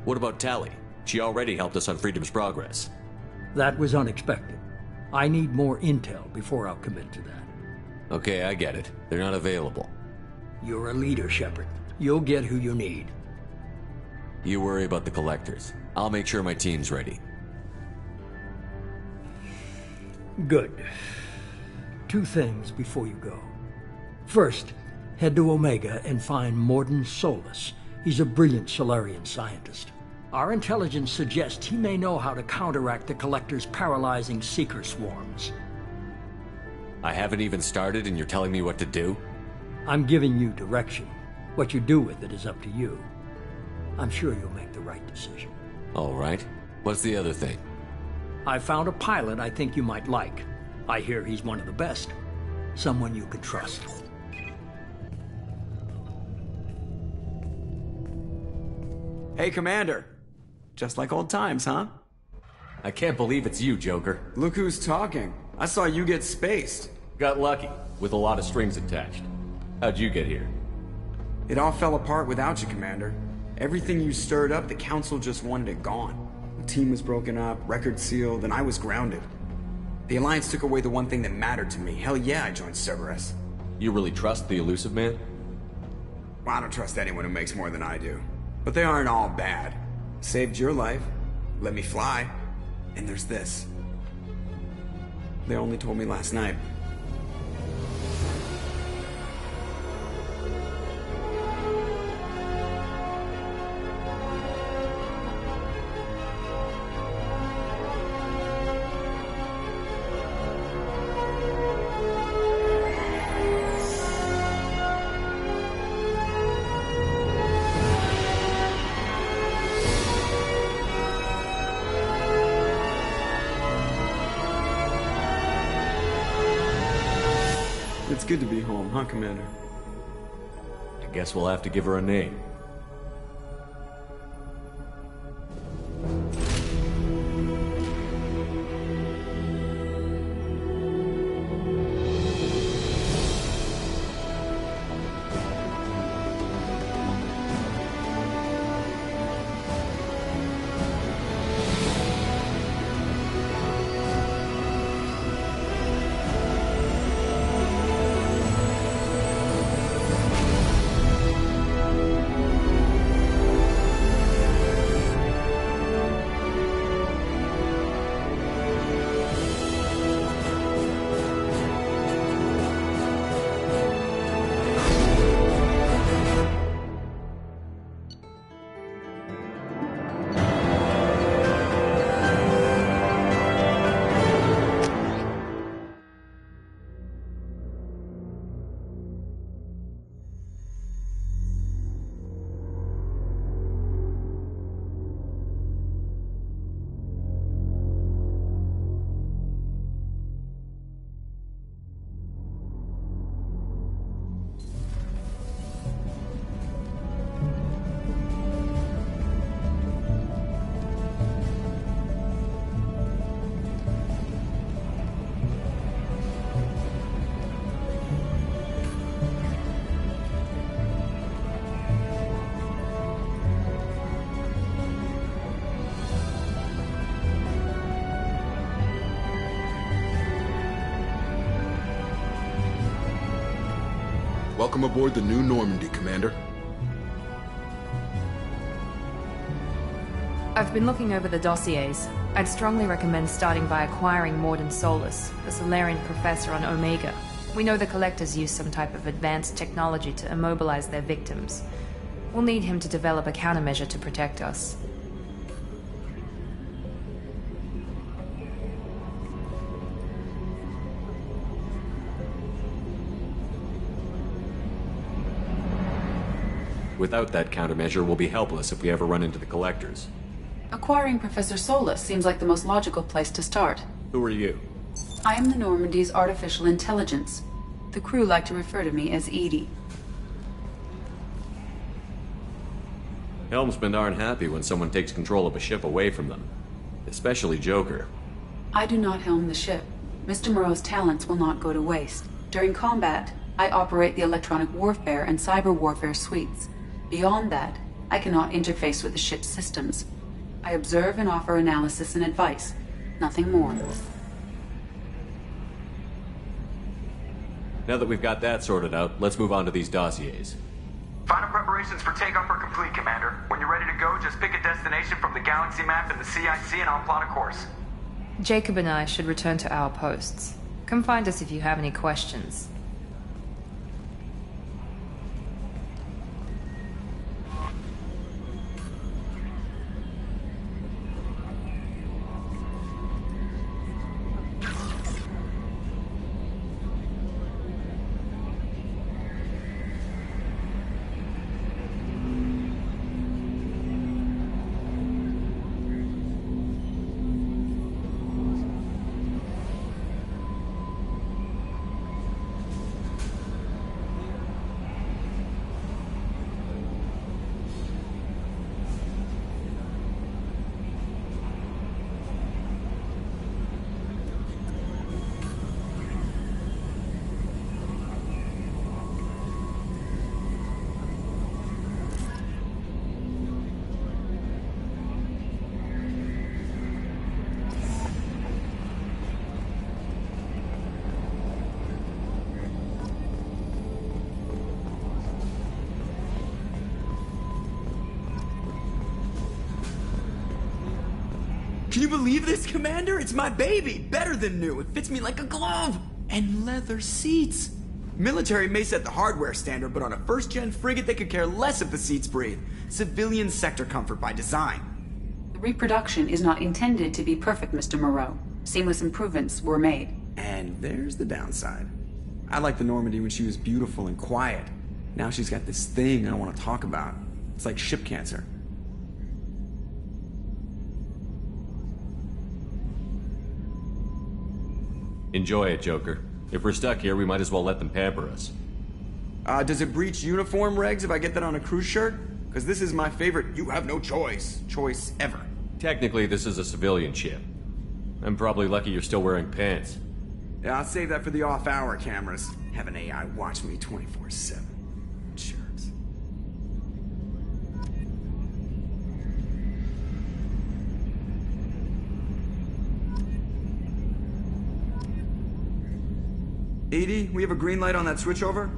What about Tali? She already helped us on Freedom's progress. That was unexpected. I need more intel before I'll commit to that. Okay, I get it. They're not available. You're a leader, Shepard. You'll get who you need. You worry about the collectors. I'll make sure my team's ready. Good. 2 things before you go. First, head to Omega and find Mordin Solus. He's a brilliant Solarian scientist. Our intelligence suggests he may know how to counteract the Collector's paralyzing Seeker swarms. I haven't even started and you're telling me what to do? I'm giving you direction. What you do with it is up to you. I'm sure you'll make the right decision. All right. What's the other thing? I found a pilot I think you might like. I hear he's one of the best. Someone you can trust. Hey, Commander. Just like old times, huh? I can't believe it's you, Joker. Look who's talking. I saw you get spaced. Got lucky, with a lot of strings attached. How'd you get here? It all fell apart without you, Commander. Everything you stirred up, the Council just wanted it gone. The team was broken up, record sealed, and I was grounded. The Alliance took away the one thing that mattered to me. Hell yeah, I joined Cerberus. You really trust the Illusive Man? Well, I don't trust anyone who makes more than I do. But they aren't all bad. Saved your life, let me fly, and there's this. They only told me last night. It's good to be home, huh, Commander? I guess we'll have to give her a name. Welcome aboard the New Normandy, Commander. I've been looking over the dossiers. I'd strongly recommend starting by acquiring Mordin Solus, the Solarian professor on Omega. We know the Collectors use some type of advanced technology to immobilize their victims. We'll need him to develop a countermeasure to protect us. Without that countermeasure, we'll be helpless if we ever run into the Collectors. Acquiring Professor Solus seems like the most logical place to start. Who are you? I am the Normandy's artificial intelligence. The crew like to refer to me as Edie. Helmsmen aren't happy when someone takes control of a ship away from them. Especially Joker. I do not helm the ship. Mr. Moreau's talents will not go to waste. During combat, I operate the electronic warfare and cyber warfare suites. Beyond that, I cannot interface with the ship's systems. I observe and offer analysis and advice. Nothing more. Now that we've got that sorted out, let's move on to these dossiers. Final Preparations for takeoff are complete, Commander. When you're ready to go, just pick a destination from the galaxy map in the CIC and I'll plot a course. Jacob and I should return to our posts. Come find us if you have any questions. Can you believe this, Commander? It's my baby! Better than new. It fits me like a glove! And leather seats! Military may set the hardware standard, but on a first-gen frigate, they could care less if the seats breathe. Civilian sector comfort by design. The reproduction is not intended to be perfect, Mr. Moreau. Seamless improvements were made. And there's the downside. I liked the Normandy when she was beautiful and quiet. Now she's got this thing I don't want to talk about. It's like ship cancer. Enjoy it, Joker. If we're stuck here, we might as well let them pamper us. Does it breach uniform regs if I get that on a cruise shirt? Because this is my favorite you have no choice ever. Technically, this is a civilian ship. I'm probably lucky you're still wearing pants. Yeah, I'll save that for the off-hour cameras. Have an AI watch me 24/7. Jerks. EDI, we have a green light on that switchover?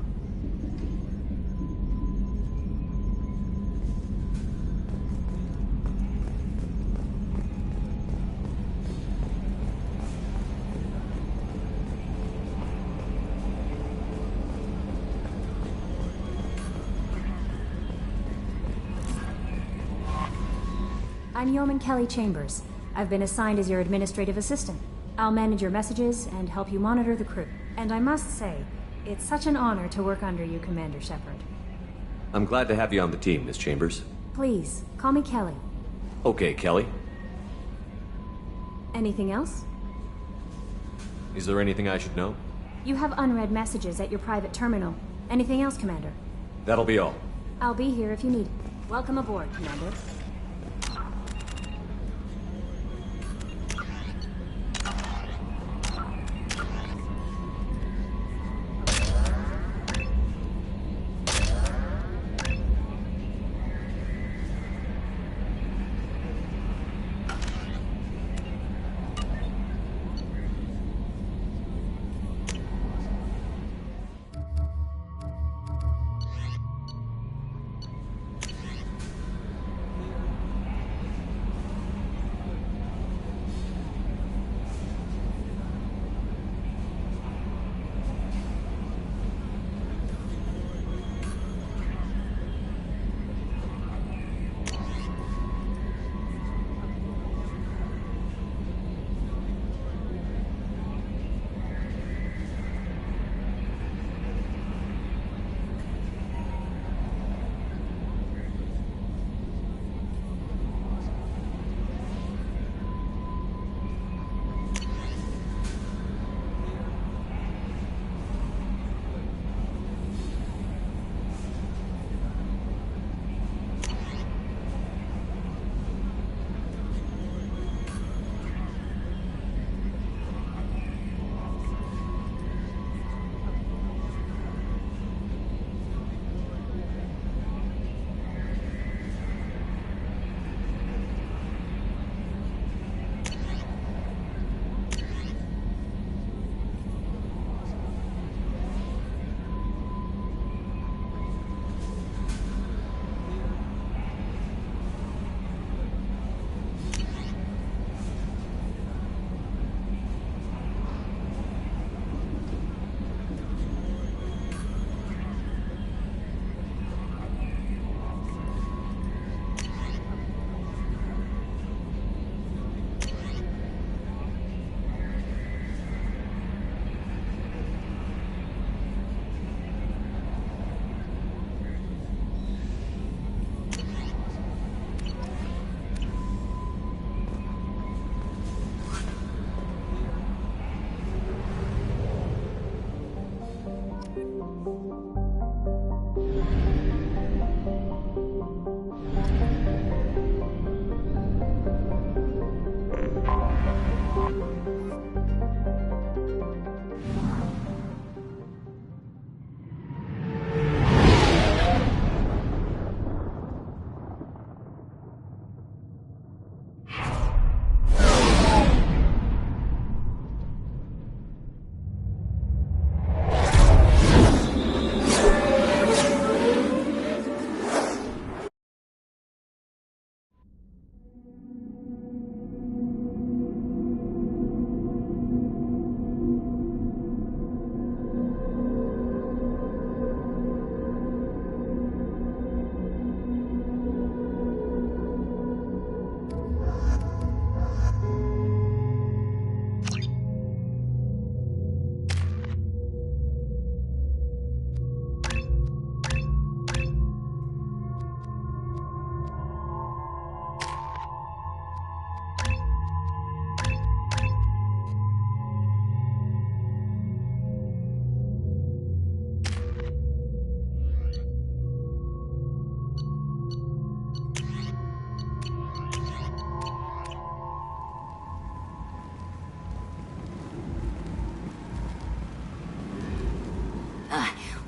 I'm Yeoman Kelly Chambers. I've been assigned as your administrative assistant. I'll manage your messages and help you monitor the crew. And I must say, it's such an honor to work under you, Commander Shepard. I'm glad to have you on the team, Miss Chambers. Please, call me Kelly. Okay, Kelly. Anything else? Is there anything I should know? You have unread messages at your private terminal. Anything else, Commander? That'll be all. I'll be here if you need it. Welcome aboard, Commander.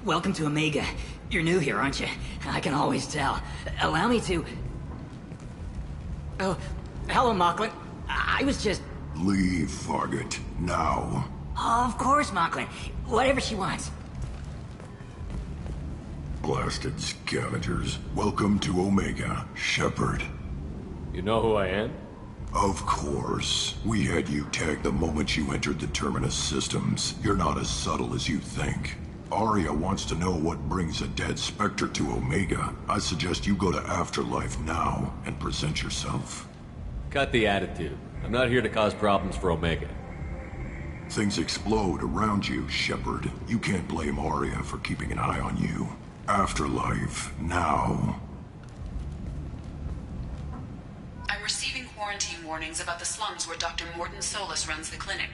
Welcome to Omega. You're new here, aren't you? I can always tell. Allow me to... Oh, hello, Mocklin. I was just... Leave, Fargate. Now. Of course, Mocklin. Whatever she wants. Blasted scavengers. Welcome to Omega, Shepard. You know who I am? Of course. We had you tagged the moment you entered the Terminus systems. You're not as subtle as you think. Aria wants to know what brings a dead Spectre to Omega. I suggest you go to Afterlife now and present yourself. Cut the attitude. I'm not here to cause problems for Omega. Things explode around you, Shepard. You can't blame Aria for keeping an eye on you. Afterlife, now. I'm receiving quarantine warnings about the slums where Dr. Morton Solus runs the clinic.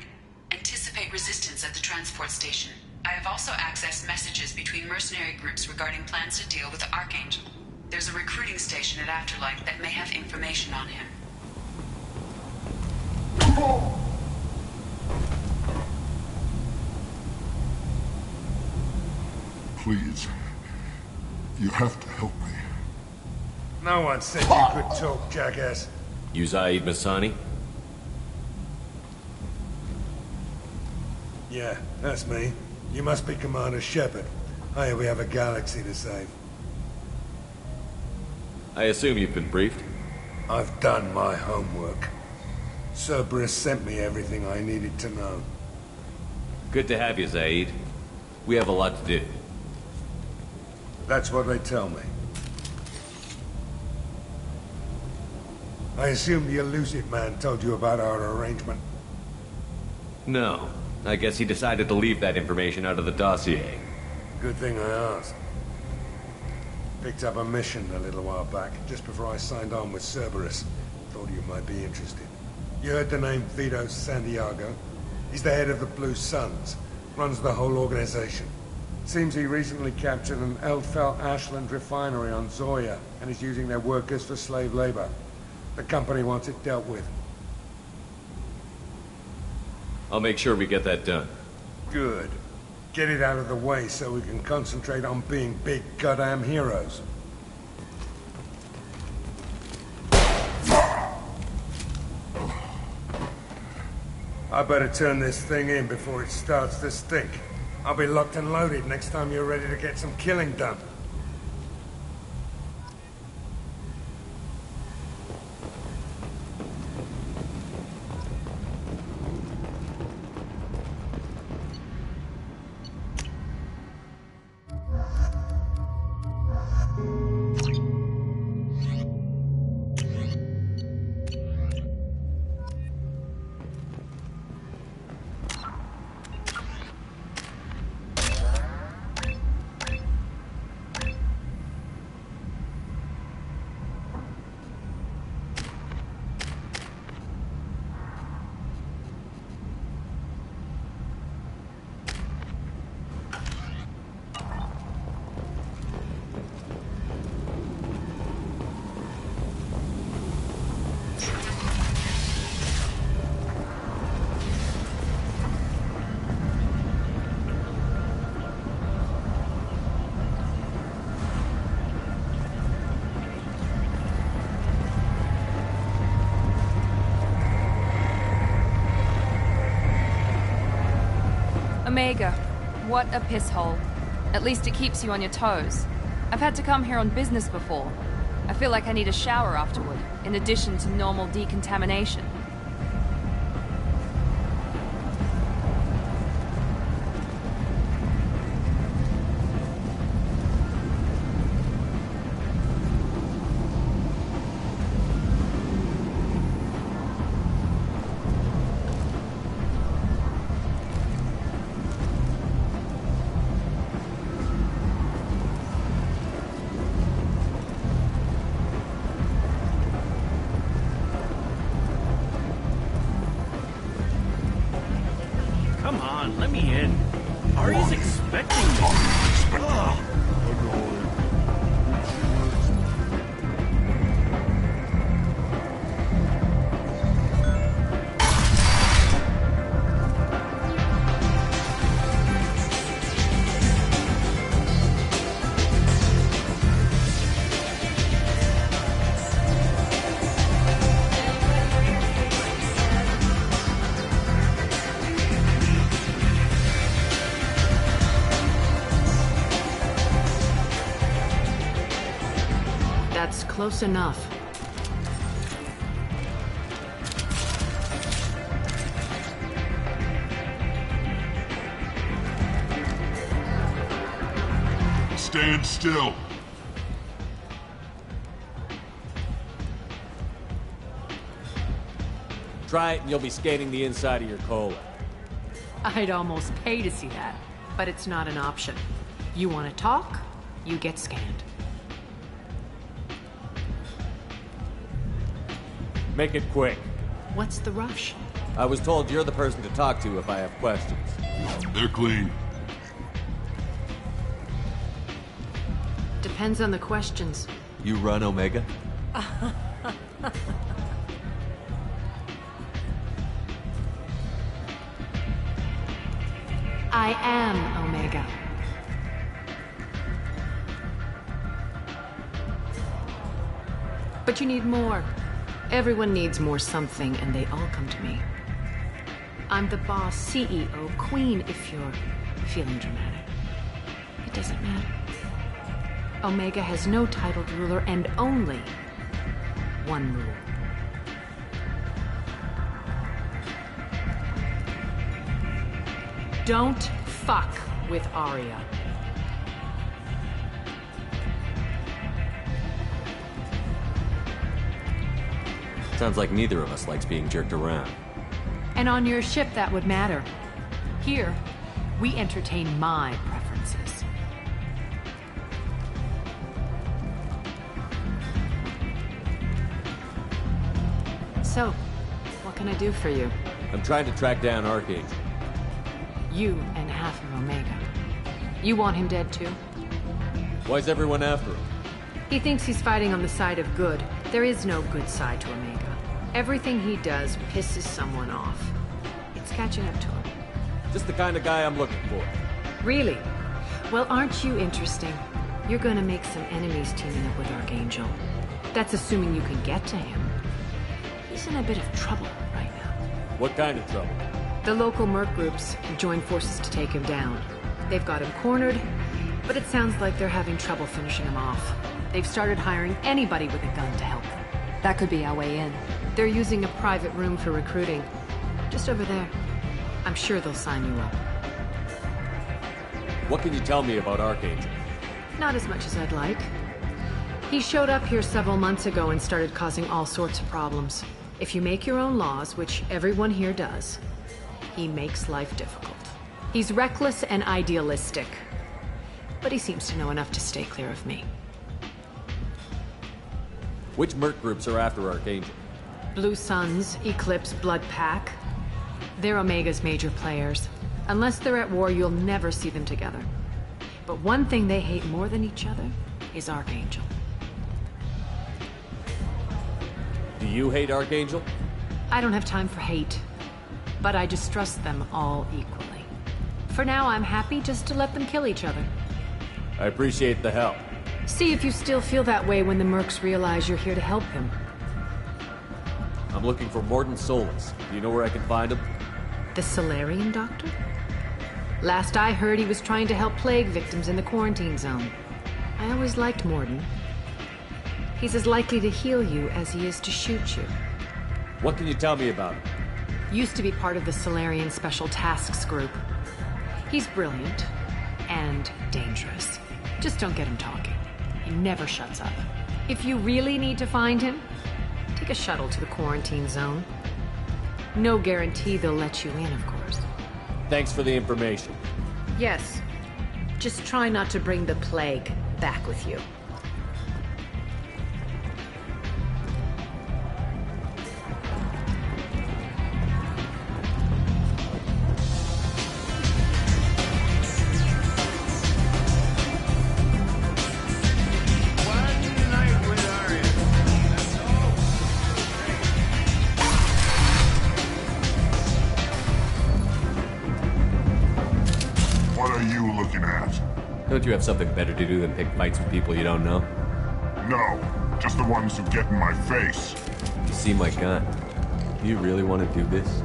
Anticipate resistance at the transport station. I have also accessed messages between mercenary groups regarding plans to deal with the Archangel. There's a recruiting station at Afterlife that may have information on him. Please. You have to help me. No one said you could talk, jackass. You Zaid Masani? Yeah, that's me. You must be Commander Shepard. Hey, we have a galaxy to save. I assume you've been briefed? I've done my homework. Cerberus sent me everything I needed to know. Good to have you, Zaid. We have a lot to do. That's what they tell me. I assume the Elusive Man told you about our arrangement. No. I guess he decided to leave that information out of the dossier. Good thing I asked. Picked up a mission a little while back, just before I signed on with Cerberus. Thought you might be interested. You heard the name Vito Santiago? He's the head of the Blue Suns. Runs the whole organization. Seems he recently captured an Eldfell Ashland refinery on Zoya and is using their workers for slave labor. The company wants it dealt with. I'll make sure we get that done. Good. Get it out of the way so we can concentrate on being big goddamn heroes. I better turn this thing in before it starts to stink. I'll be locked and loaded next time you're ready to get some killing done. Omega, what a piss hole. At least it keeps you on your toes. I've had to come here on business before. I feel like I need a shower afterward, in addition to normal decontamination. Come on, let me in. Ari's expecting me. Ugh. That's close enough. Stand still. Try it and you'll be scanning the inside of your cola. I'd almost pay to see that, but it's not an option. You want to talk, you get scanned. Make it quick. What's the rush? I was told you're the person to talk to if I have questions. They're clean. Depends on the questions. You run Omega? I am Omega. But you need more. Everyone needs more something, and they all come to me. I'm the boss, CEO, queen, if you're feeling dramatic. It doesn't matter. Omega has no titled ruler and only one rule. Don't fuck with Aria. Sounds like neither of us likes being jerked around. And on your ship, that would matter. Here, we entertain my preferences. So, what can I do for you? I'm trying to track down Archangel. You and half of Omega. You want him dead too? Why's everyone after him? He thinks he's fighting on the side of good. There is no good side to Omega. Everything he does pisses someone off. It's catching up to him. Just the kind of guy I'm looking for. Really? Well, aren't you interesting? You're gonna make some enemies teaming up with Archangel. That's assuming you can get to him. He's in a bit of trouble right now. What kind of trouble? The local merc groups have joined forces to take him down. They've got him cornered, but it sounds like they're having trouble finishing him off. They've started hiring anybody with a gun to help them. That could be our way in. They're using a private room for recruiting. Just over there. I'm sure they'll sign you up. What can you tell me about Archangel? Not as much as I'd like. He showed up here several months ago and started causing all sorts of problems. If you make your own laws, which everyone here does, he makes life difficult. He's reckless and idealistic. But he seems to know enough to stay clear of me. Which merc groups are after Archangel? Blue Suns, Eclipse, Blood Pack. They're Omega's major players. Unless they're at war, you'll never see them together. But one thing they hate more than each other is Archangel. Do you hate Archangel? I don't have time for hate. But I distrust them all equally. For now, I'm happy just to let them kill each other. I appreciate the help. See if you still feel that way when the mercs realize you're here to help him. I'm looking for Mordin Solus. Do you know where I can find him? The Solarian doctor? Last I heard, he was trying to help plague victims in the quarantine zone. I always liked Mordin. He's as likely to heal you as he is to shoot you. What can you tell me about him? Used to be part of the Solarian Special Tasks Group. He's brilliant and dangerous. Just don't get him talking. He never shuts up. If you really need to find him, take a shuttle to the quarantine zone. No guarantee they'll let you in, of course. Thanks for the information. Yes. Just try not to bring the plague back with you. Don't you have something better to do than pick fights with people you don't know? No, just the ones who get in my face. You see my gun. You really want to do this?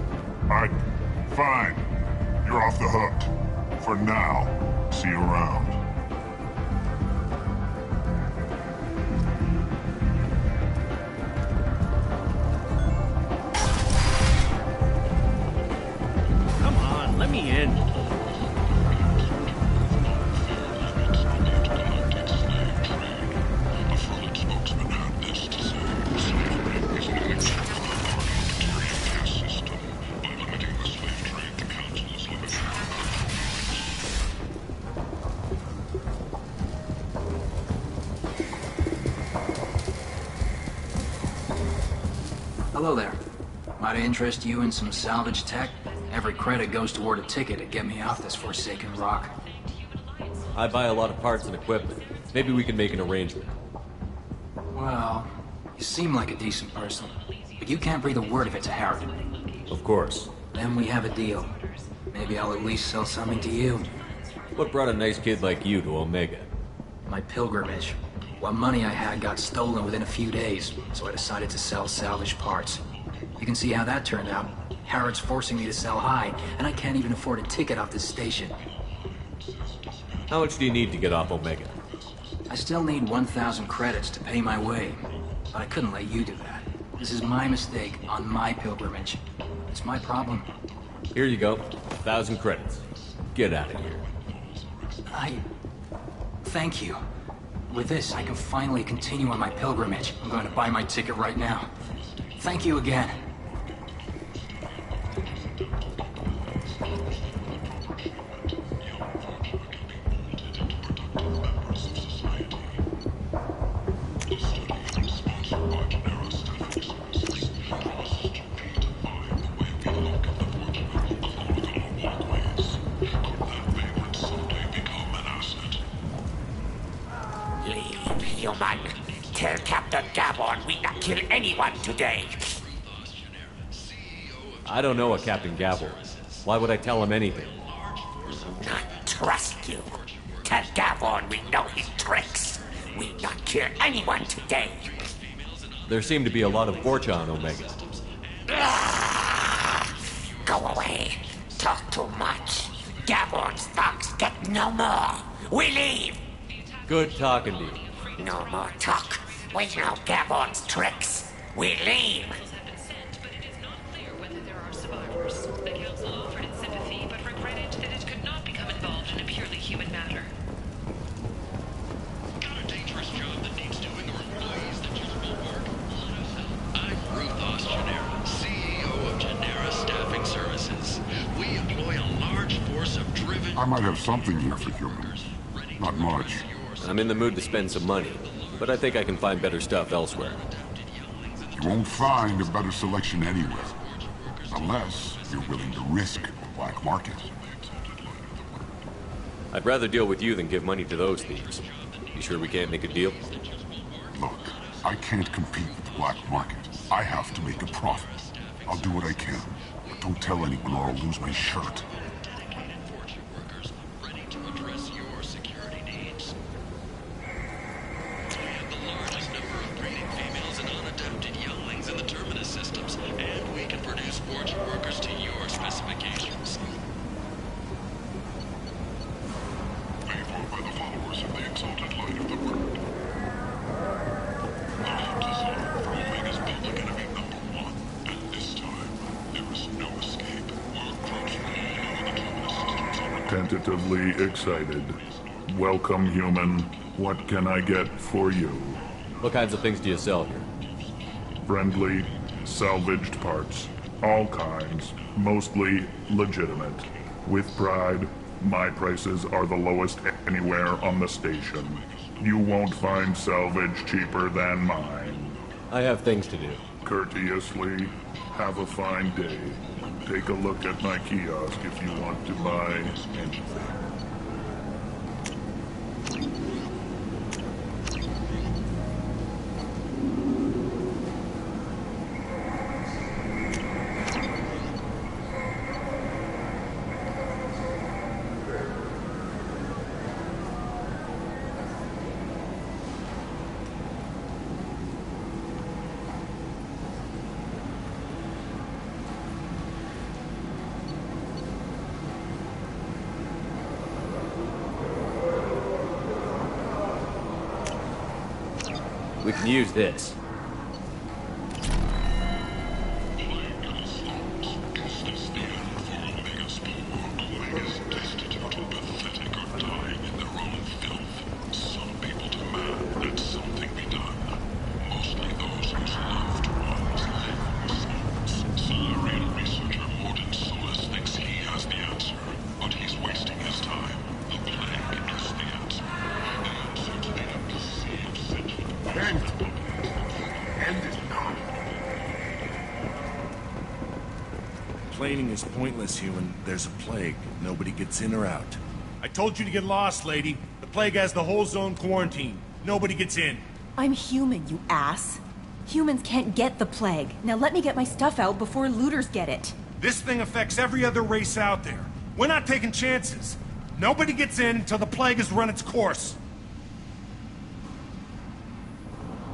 Fine. You're off the hook. For now. See you around. me in. Hello there. Might I interest you in some salvage tech? Every credit goes toward a ticket to get me off this forsaken rock. I buy a lot of parts and equipment. Maybe we can make an arrangement. Well, you seem like a decent person, but you can't breathe a word of it to Harrod. Of course. Then we have a deal. Maybe I'll at least sell something to you. What brought a nice kid like you to Omega? My pilgrimage. What money I had got stolen within a few days, so I decided to sell salvage parts. You can see how that turned out. Harrod's forcing me to sell high, and I can't even afford a ticket off this station. How much do you need to get off Omega? I still need 1,000 credits to pay my way, but I couldn't let you do that. This is my mistake on my pilgrimage. It's my problem. Here you go. 1,000 credits. Get out of here. Thank you. With this, I can finally continue on my pilgrimage. I'm going to buy my ticket right now. Thank you again. Human, tell Captain Gavon we not kill anyone today. I don't know a Captain Gavon. Why would I tell him anything? Not trust you. Tell Gavon we know his tricks. We not kill anyone today. There seem to be a lot of Vorcha on Omega. Go away. Talk too much. Gavon's thugs get no more. We leave. Good talking to you. No more talk. We know Gavon's tricks. We leave. The council offered its sympathy, but regretted that it could not become involved in a purely human matter. Got a dangerous job that needs doing or employees that just won't work? Let us help. I'm Ruthos Genera, CEO of Genera Staffing Services. We employ a large force of driven... I might have something here for humans. Not much. I'm in the mood to spend some money, but I think I can find better stuff elsewhere. You won't find a better selection anywhere. Unless you're willing to risk the black market. I'd rather deal with you than give money to those thieves. You sure we can't make a deal? Look, I can't compete with the black market. I have to make a profit. I'll do what I can, but don't tell anyone or I'll lose my shirt. Tentatively excited. Welcome, human. What can I get for you? What kinds of things do you sell here? Friendly, salvaged parts. All kinds. Mostly legitimate. With pride, my prices are the lowest anywhere on the station. You won't find salvage cheaper than mine. I have things to do. Courteously, have a fine day. Take a look at my kiosk if you want to buy anything. We can use this. explaining is pointless, human. There's a plague. Nobody gets in or out. I told you to get lost, lady. The plague has the whole zone quarantined. Nobody gets in. I'm human, you ass. Humans can't get the plague. Now let me get my stuff out before looters get it. This thing affects every other race out there. We're not taking chances. Nobody gets in until the plague has run its course.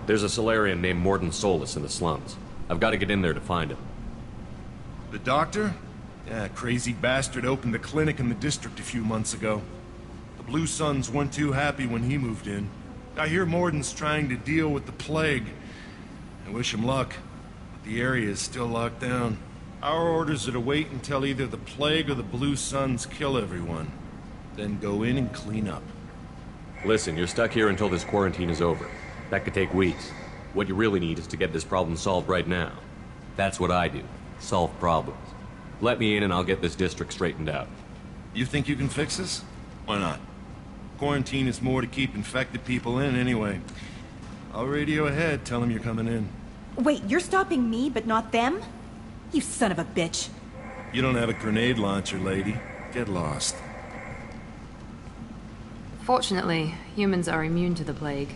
There's a Solarian named Mordin Solus in the slums. I've got to get in there to find him. The doctor? Yeah, crazy bastard opened a clinic in the district a few months ago. The Blue Suns weren't too happy when he moved in. I hear Mordin's trying to deal with the plague. I wish him luck, but the area is still locked down. Our orders are to wait until either the plague or the Blue Suns kill everyone. Then go in and clean up. Listen, you're stuck here until this quarantine is over. That could take weeks. What you really need is to get this problem solved right now. That's what I do. Solve problems. Let me in and I'll get this district straightened out. You think you can fix this? Why not? Quarantine is more to keep infected people in anyway. I'll radio ahead, tell them you're coming in. Wait, you're stopping me, but not them? You son of a bitch. You don't have a grenade launcher, lady. Get lost. Fortunately, humans are immune to the plague.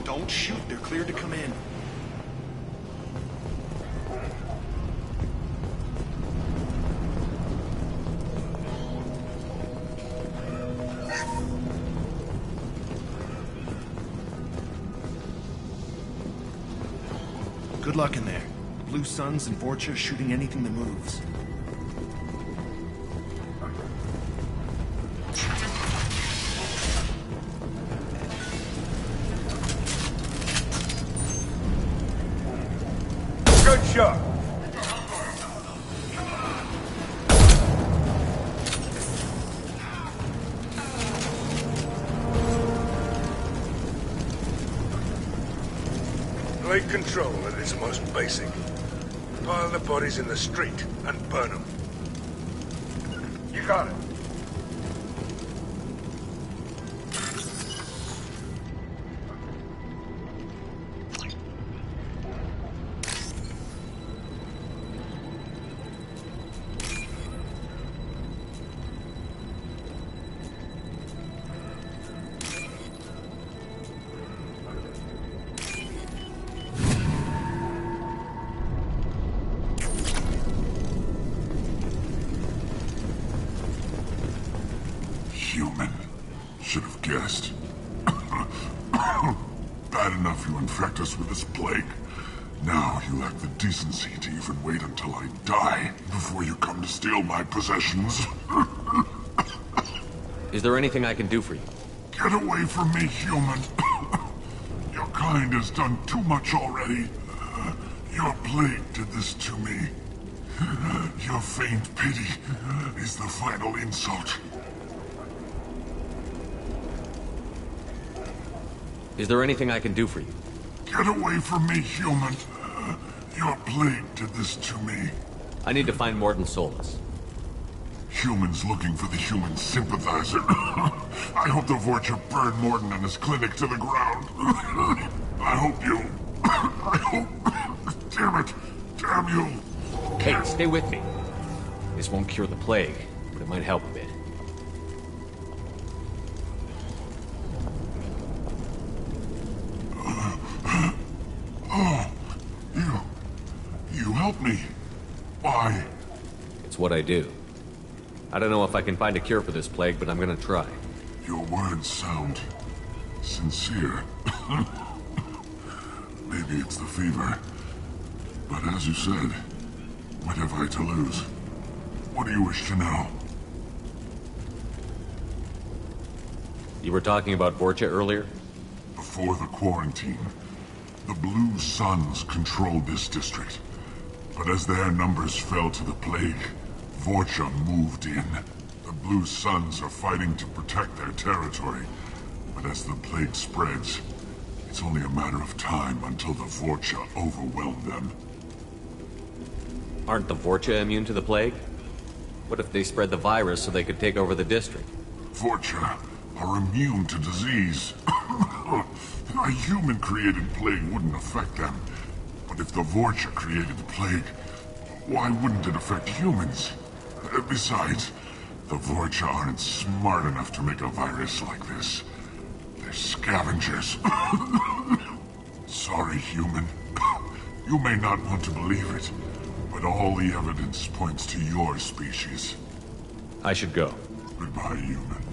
Don't shoot, they're cleared to come in. Good luck in there. The Blue Suns and Vorcha shooting anything that moves. Good shot. Blade control at its most basic. Pile the bodies in the street and burn them. You got it. Human. Should have guessed. Bad enough you infect us with this plague. Now you lack the decency to even wait until I die before you come to steal my possessions. Is there anything I can do for you? Get away from me, human. Your kind has done too much already. Your plague did this to me. Your faint pity is the final insult. Is there anything I can do for you? Get away from me, human. Your plague did this to me. I need to find Mordin Solus. Humans looking for the human sympathizer. I hope the Vorcha burned Mordin and his clinic to the ground. I hope you... I hope... Damn it. Damn you. Kate, stay with me. This won't cure the plague, but it might help a bit. Oh, you helped me. Why? It's what I do. I don't know if I can find a cure for this plague, but I'm gonna try. Your words sound sincere. Maybe it's the fever. But as you said, what have I to lose? What do you wish to know? You were talking about Vorcha earlier? Before the quarantine, the Blue Suns controlled this district. But as their numbers fell to the plague, Vorcha moved in. The Blue Suns are fighting to protect their territory. But as the plague spreads, it's only a matter of time until the Vorcha overwhelm them. Aren't the Vorcha immune to the plague? What if they spread the virus so they could take over the district? Vorcha are immune to disease. A human-created plague wouldn't affect them. But if the Vorcha created the plague, why wouldn't it affect humans? Besides, the Vorcha aren't smart enough to make a virus like this. They're scavengers. Sorry, human. You may not want to believe it, but all the evidence points to your species. I should go. Goodbye, human.